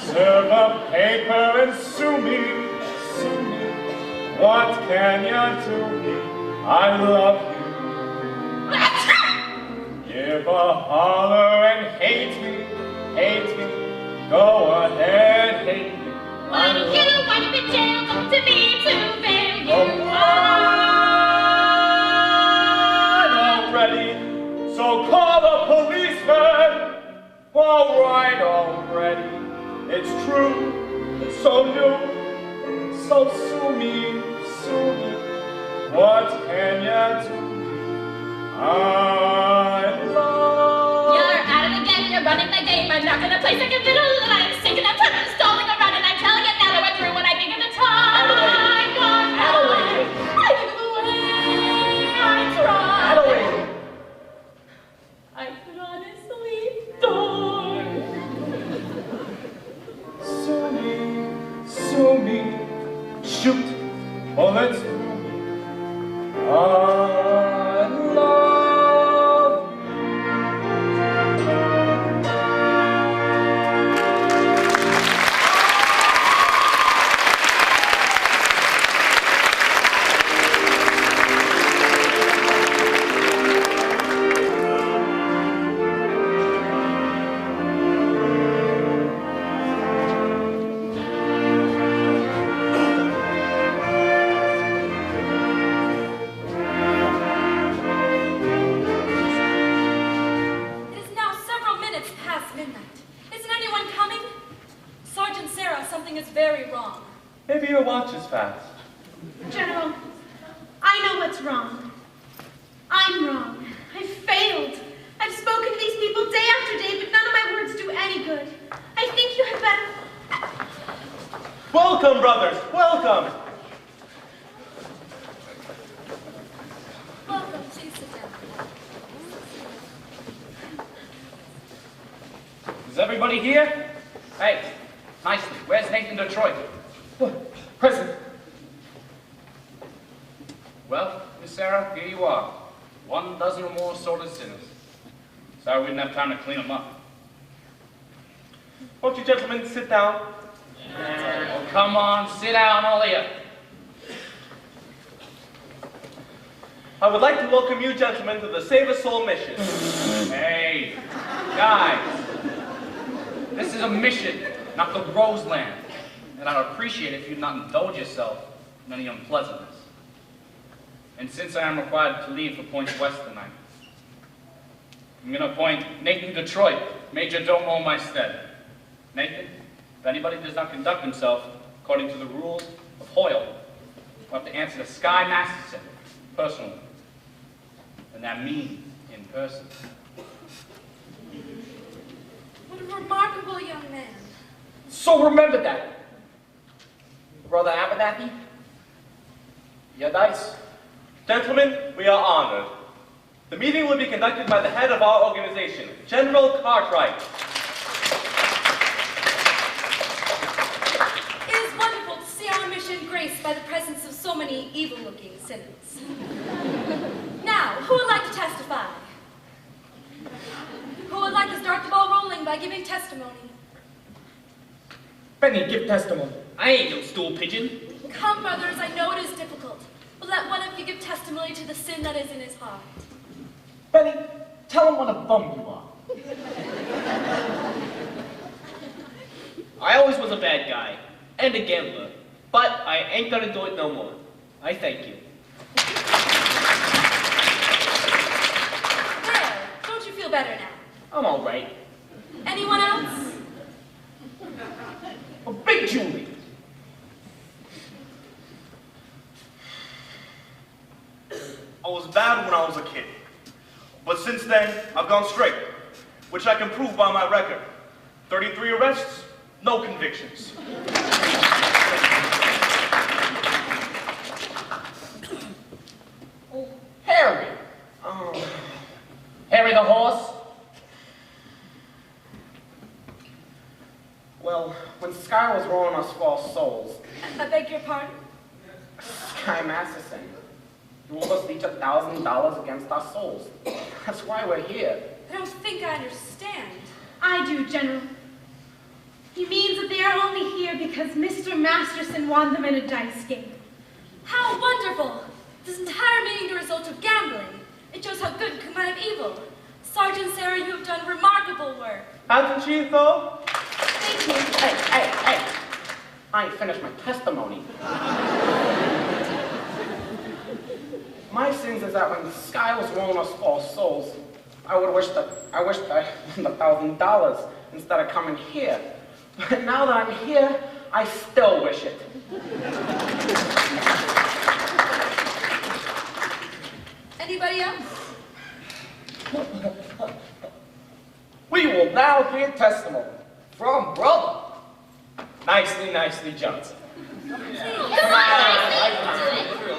S12: Serve a paper and sue me. What can you do me? I love you. Give a holler and hate me. Go ahead, hate me.
S6: Why do you wind up in jail? Come to me to bail you.
S12: Already, so call the policeman. Alright already, it's true, so new, so sue me. What can you do? I love.
S6: You're at it again, you're running the game. I'm not gonna play second fiddle, and I'm sick and I'm tired of stalling around, and I'm telling you now that we're through when I think of the time.
S8: Adelaide.
S6: I think of the way I try.
S8: Adelaide.
S6: I could honestly die.
S12: Sue me. Shoot, bullets through me. I love you. Maybe your watch is fast.
S9: General, I know what's wrong. I'm wrong. I've failed. I've spoken to these people day after day, but none of my words do any good. I think you had better...
S2: Welcome, brothers. Welcome.
S10: Welcome. Please sit down.
S7: Is everybody here? Hey, nicely. Where's Nathan Detroit?
S13: Present.
S7: Well, Miss Sarah, here you are. 1 dozen or more assorted sinners. Sorry we didn't have time to clean them up.
S2: Won't you gentlemen sit down?
S7: Oh, come on, sit down, all of you.
S2: I would like to welcome you gentlemen to the Save a Soul mission.
S7: Hey, guys. This is a mission, not the Roseland. And I'd appreciate it if you'd not indulge yourself in any unpleasantness. And since I am required to leave for Point West tonight, I'm going to appoint Nathan Detroit, Major Domo in my stead. Nathan, if anybody does not conduct himself according to the rules of Hoyle, will have to answer to Sky Masterson personally. And that means in person.
S10: What a remarkable young man.
S8: So remember that. Brother Abernathy, your dice.
S2: Gentlemen, we are honored. The meeting will be conducted by the head of our organization, General Cartwright.
S10: It is wonderful to see our mission graced by the presence of so many evil-looking sinners. Now, who would like to testify? Who would like to start the ball rolling by giving testimony?
S8: Benny, give testimony.
S3: I ain't no stool pigeon.
S10: Come, brothers, I know it is difficult, but let one of you give testimony to the sin that is in his heart.
S8: Benny, tell him what a bum you are.
S3: I always was a bad guy, and a gambler, but I ain't gonna do it no more. I thank you.
S10: There, don't you feel better now?
S3: I'm alright.
S10: Anyone else?
S2: Hey, Julie.
S12: I was bad when I was a kid. But since then, I've gone straight, which I can prove by my record. 33 arrests, no convictions.
S8: Harry.
S13: Harry the horse? Well, when Sky was rolling us false souls,
S10: I beg your pardon?
S13: Sky Masterson ruled us each $1,000 against our souls. That's why we're here.
S10: I don't think I understand.
S9: I do, General. He means that they are only here because Mr. Masterson won them in a dice game.
S10: How wonderful! This entire meeting the result of gambling. It shows how good can come out of evil. Sergeant Sarah, you have done remarkable work.
S2: Hasn't she, though?
S9: Thank you.
S13: Hey! I ain't finished my testimony. My sins is that when Sky was rolling us false souls, I wished I won $1,000 instead of coming here. But now that I'm here, I still wish it.
S10: Anybody else?
S2: We will now hear testimony from Brother Nicely Johnson.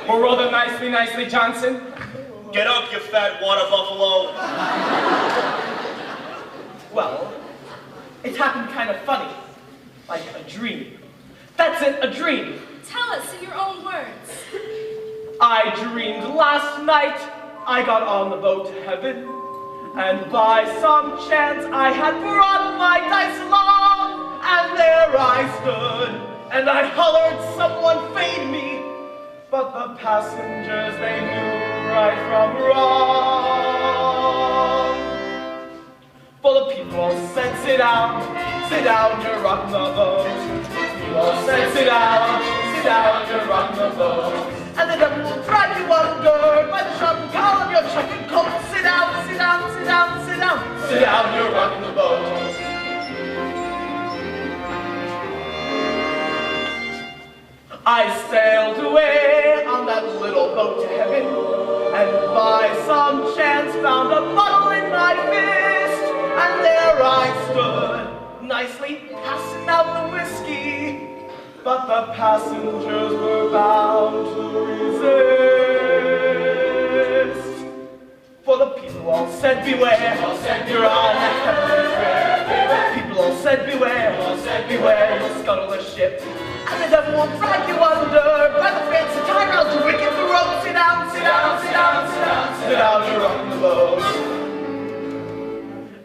S2: Brother Nicely Johnson.
S12: Get up, you fat water buffalo.
S2: Well, it happened kind of funny, like a dream. That's it, a dream.
S10: Tell us in your own words.
S2: I dreamed last night I got on the boat to heaven, and by some chance I had brought my dice along, and there I stood, and I hollered someone fade me, but the passengers, they knew right from wrong. For the people all said, sit down, you're rocking the boat. People all said, sit down, you're rocking the boat. And the devil will drag you under by the sharp collar of your checkered coat. Sit down, you're rocking the boat. I sailed away on that little boat to heaven, and by some chance found a bottle in my fist, and there I stood, nicely passing out the whiskey. But the passengers were bound to resist. For the people all said, beware, you're on a heavenly trip. People all said, beware, you'll scuttle the ship. And the devil will drag you under by the fancy tie round to wicked the rope. Sit down, you're rocking the boat.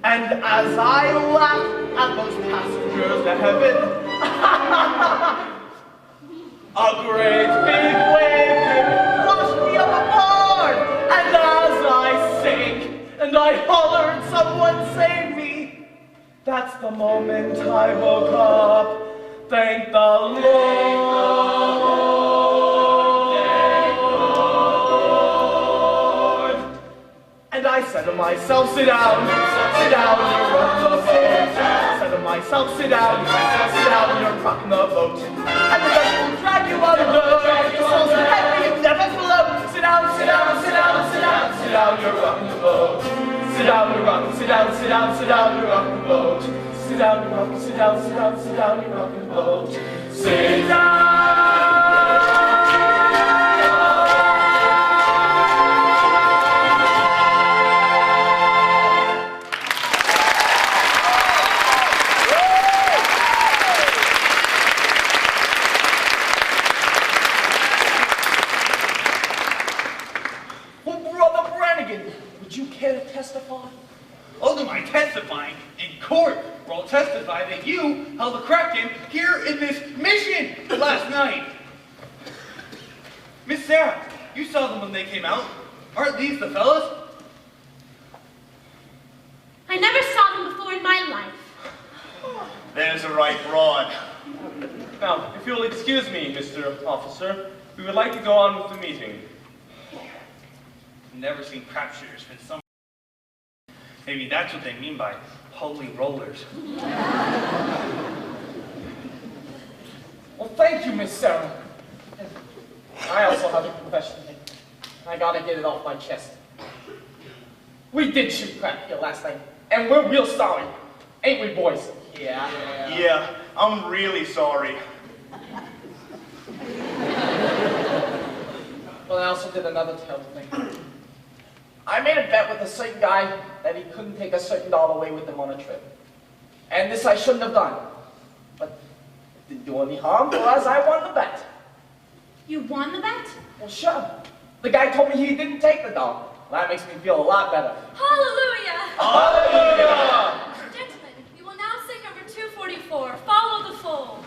S2: And as I laughed at those passengers to heaven, a great big wave came, washed me overboard, and as I sank and I hollered, someone save me, that's the moment I woke up. Thank the Lord. And I said to myself, sit down, you're rocking the boat. Said to myself, sit down, you're rocking the boat. And the devil will drag you under, your soul's so heavy, you never float. Sit down, you're rocking the boat. Sit down, you're rocking, you're rocking the boat. Sit down, you're rocking, you're rocking the boat. Sit down. Would you care to testify?
S5: Oh, to my testifying in court, where I'll testify that you held a crack game here in this mission last night. Miss Sarah, you saw them when they came out. Aren't these the fellas?
S9: I never saw them before in my life.
S12: There's a right broad.
S14: Now, if you'll excuse me, Mr. Officer, we would like to go on with the meeting.
S5: Never seen crap shooters from some. Maybe that's what they mean by holy rollers.
S8: Well, thank you, Miss Sarah. And I also have a confession to make. I gotta get it off my chest. We did shoot crap here last night, and we're real sorry. Ain't we, boys?
S2: Yeah.
S12: Yeah, I'm really sorry.
S8: Well, I also did another terrible thing. I made a bet with a certain guy that he couldn't take a certain doll away with him on a trip. And this I shouldn't have done. But it didn't do any harm, for as I won the bet.
S9: You won the bet?
S8: Well, sure. The guy told me he didn't take the doll. That makes me feel a lot better.
S10: Hallelujah!
S8: Hallelujah!
S10: Gentlemen, we will now sing number 244, Follow the Fold.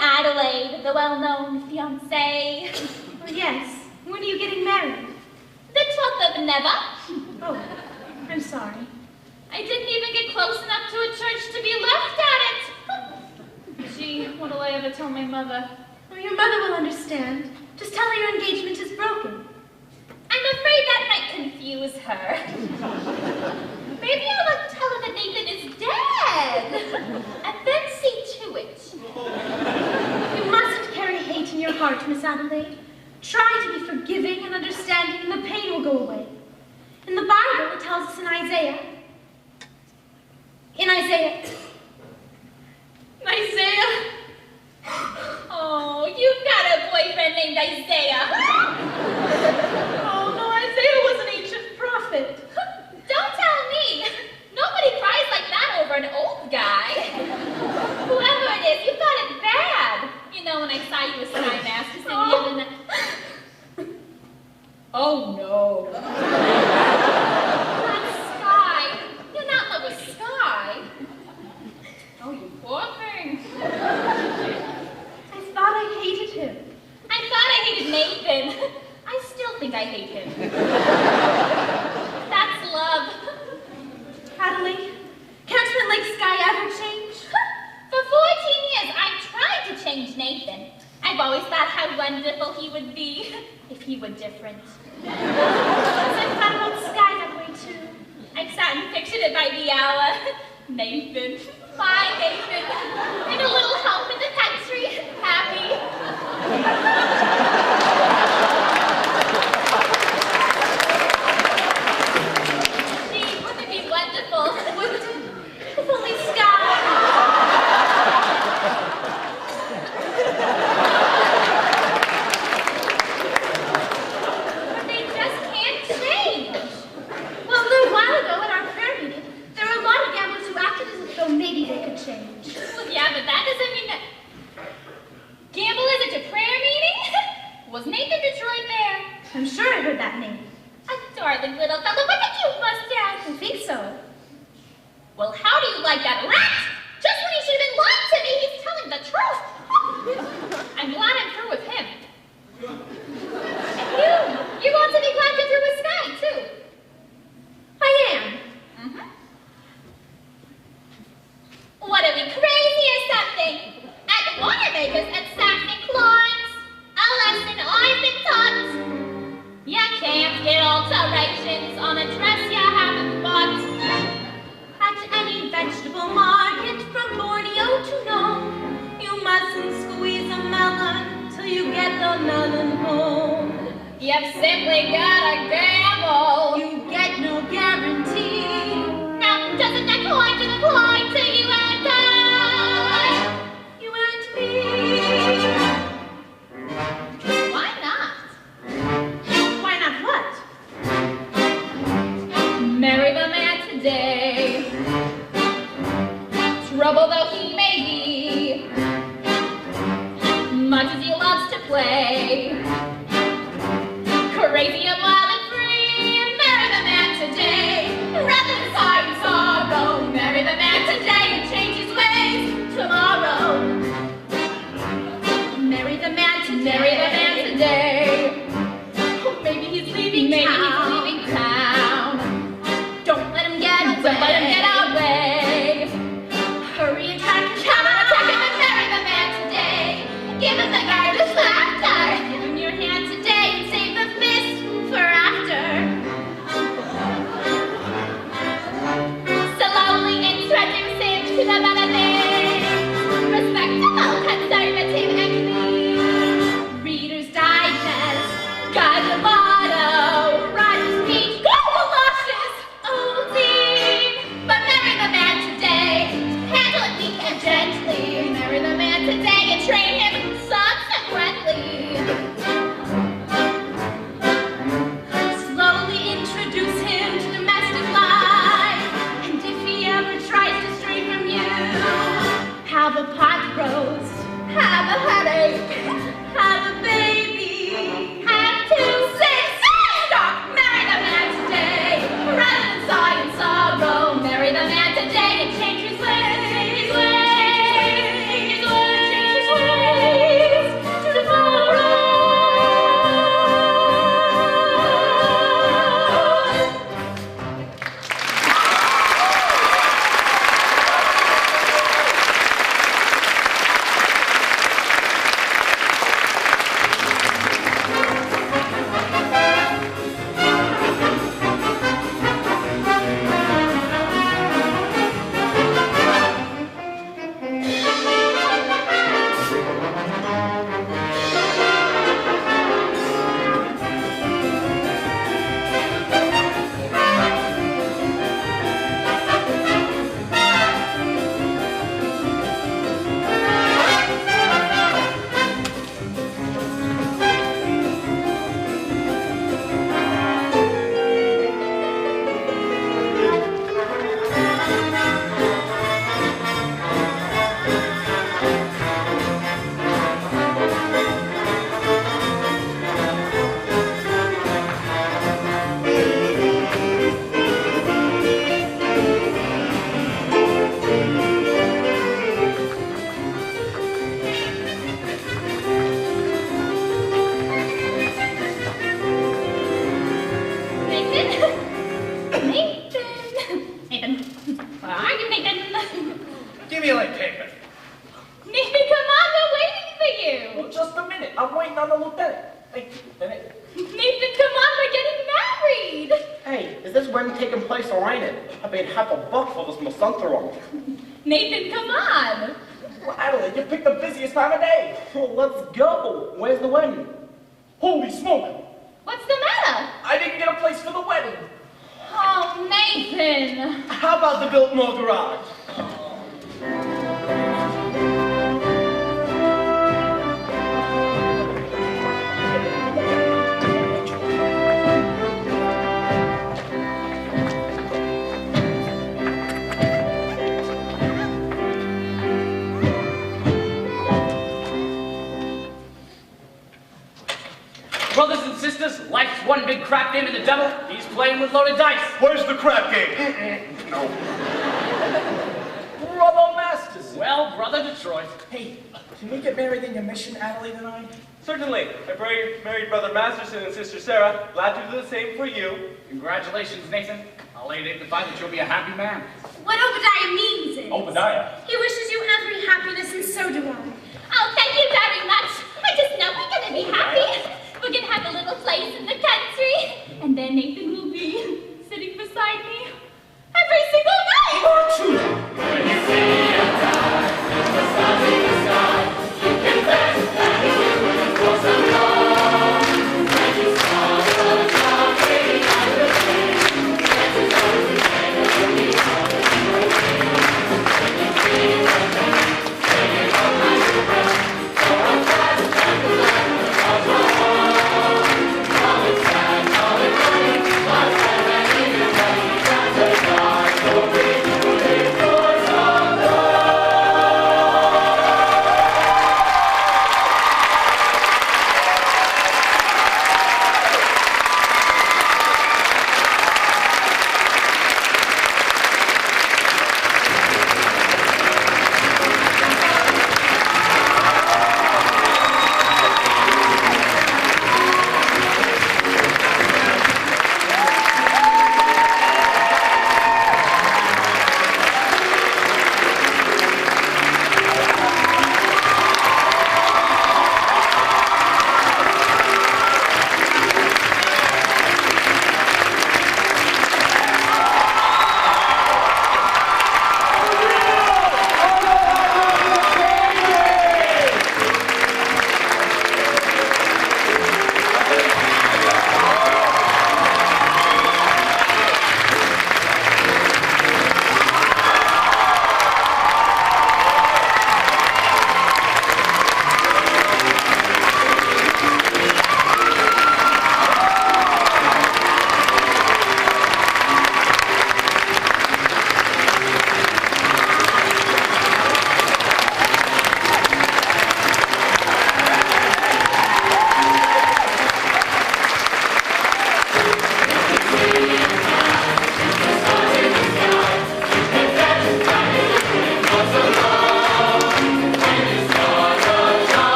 S6: Adelaide, the well-known fiancée.
S9: Oh, yes. When are you getting married?
S6: The 12th of Never.
S9: Oh, I'm sorry.
S6: I didn't even get close enough to a church to be left at it. Gee, what'll I ever tell my mother?
S9: Well, your mother will understand. Just tell her your engagement is broken.
S6: I'm afraid that might confuse her. Maybe I'll tell her that Nathan is dead, and then see to it.
S9: You mustn't carry hate in your heart, Miss Adelaide. Try to be forgiving and understanding, and the pain will go away. In the Bible, it tells us in Isaiah.
S6: Oh, you've got a boyfriend named Isaiah.
S9: Oh, no, Isaiah was an ancient prophet.
S6: Don't tell me. Nobody cries like that over an old guy. Whoever it is, you've got it bad. You know, when I saw you with Sky Master the other night. Oh, no. Not Sky. You're not in love with Sky. Oh, you poor thing.
S9: I thought I hated him.
S6: I thought I hated Nathan. I still think I hate him. That's love.
S9: Adelaide, can't men like Sky ever change?
S6: For 14 years, I've tried to change Nathan. I've always thought how wonderful he would be if he were different.
S9: I've thought about Sky that way too.
S6: I've sat and pictured it by the hour. Nathan, my Nathan, and a little help in the country, happy. Gee, wouldn't it be wonderful?
S9: Wouldn't it? If only Sky.
S6: But they just can't change.
S9: Well, a little while ago at our prayer meeting, there were a lot of gamblers who acted as if though maybe they could change.
S6: Well, yeah, but that doesn't mean that... Gamblers at your prayer meeting? Was Nathan Detroit there?
S9: I'm sure I heard that name.
S6: A darling little fellow with a cute mustache.
S9: I think so.
S6: Well, how do you like that rat? Just when he should have been lying to me, he's telling the truth. I'm glad I'm through with him. And you ought to be glad you're through with Sky, too.
S9: I am.
S6: Mm-hmm. What, are we crazy or something? At Watermakers at Saxon Klein's, a lesson I've been taught. You can't get alterations on a dress you haven't bought.
S9: At any venture vegetable market from Borneo to Nome. You mustn't squeeze a melon till you get the melon home.
S6: You've simply gotta gamble.
S9: You get no guarantee.
S6: Now, doesn't that kind of apply to you and I?
S9: You and me.
S6: Why not?
S9: Why not what?
S6: Marry the man today. Trouble though he may be, much as he loves to play. Crazy and wild and free, marry the man today. Rather than sigh and sorrow, marry the man today and change his ways tomorrow.
S9: Marry the man today.
S6: Marry the man today.
S9: Oh, maybe he's leaving
S6: Maybe
S9: town.
S6: he's leaving town.
S9: Don't let him get away.
S6: Don't let him get away.
S9: Hurry and attack him.
S6: Counterattack him and marry the man today. Give him the garden laughter.
S9: Give him your hand today and save the fist for after.
S6: Slowly introduce him to the better things. Respectable, conservative, and clean.
S9: Reader's Digest.
S6: Guide the motto. Roger's speech. Go galoshes. Oldie. But marry the man today. Handle it meek and gently. Marry the man today and train him subsequently.
S9: Slowly introduce him to domestic life. And if he ever tries to stray from you, have a pot roast,
S6: Have a headache.
S9: have a baby,
S6: Have 2 6 Stop. Marry the man today. Rather than sigh and sorrow, marry the man today and change his ways. His ways. His ways. Tomorrow. Nathan. Where are you, Nathan?
S5: Give me a light paper.
S6: Nathan, come on, we're waiting for you.
S8: Well, just a minute. I'm waiting on the lieutenant. Thank you, lieutenant.
S6: Nathan, come on, we're getting married.
S13: Hey, is this wedding taking place or ain't it? I paid $50 for this Masantaron.
S6: Nathan, come on.
S8: Well, Adelaide, you picked the busiest time of day.
S13: Well, let's go. Where's the wedding?
S8: Holy smoke!
S6: What's the matter?
S8: I didn't get a place for the wedding.
S6: Oh, Nathan.
S2: How about the Biltmore Garage?
S7: Brothers and sisters, life's one big crap game, and the devil, he's playing with loaded dice.
S12: Where's the crap game? No.
S8: Brother Masters.
S7: Well, brother Detroit.
S8: Hey, can we get married in your mission, Adelaide and I?
S14: Certainly. I married Brother Masterson and Sister Sarah. Glad to do the same for you.
S7: Congratulations, Nathan. I'll lay dignify that you'll be a happy man.
S9: What Obadiah means is...
S12: Obadiah.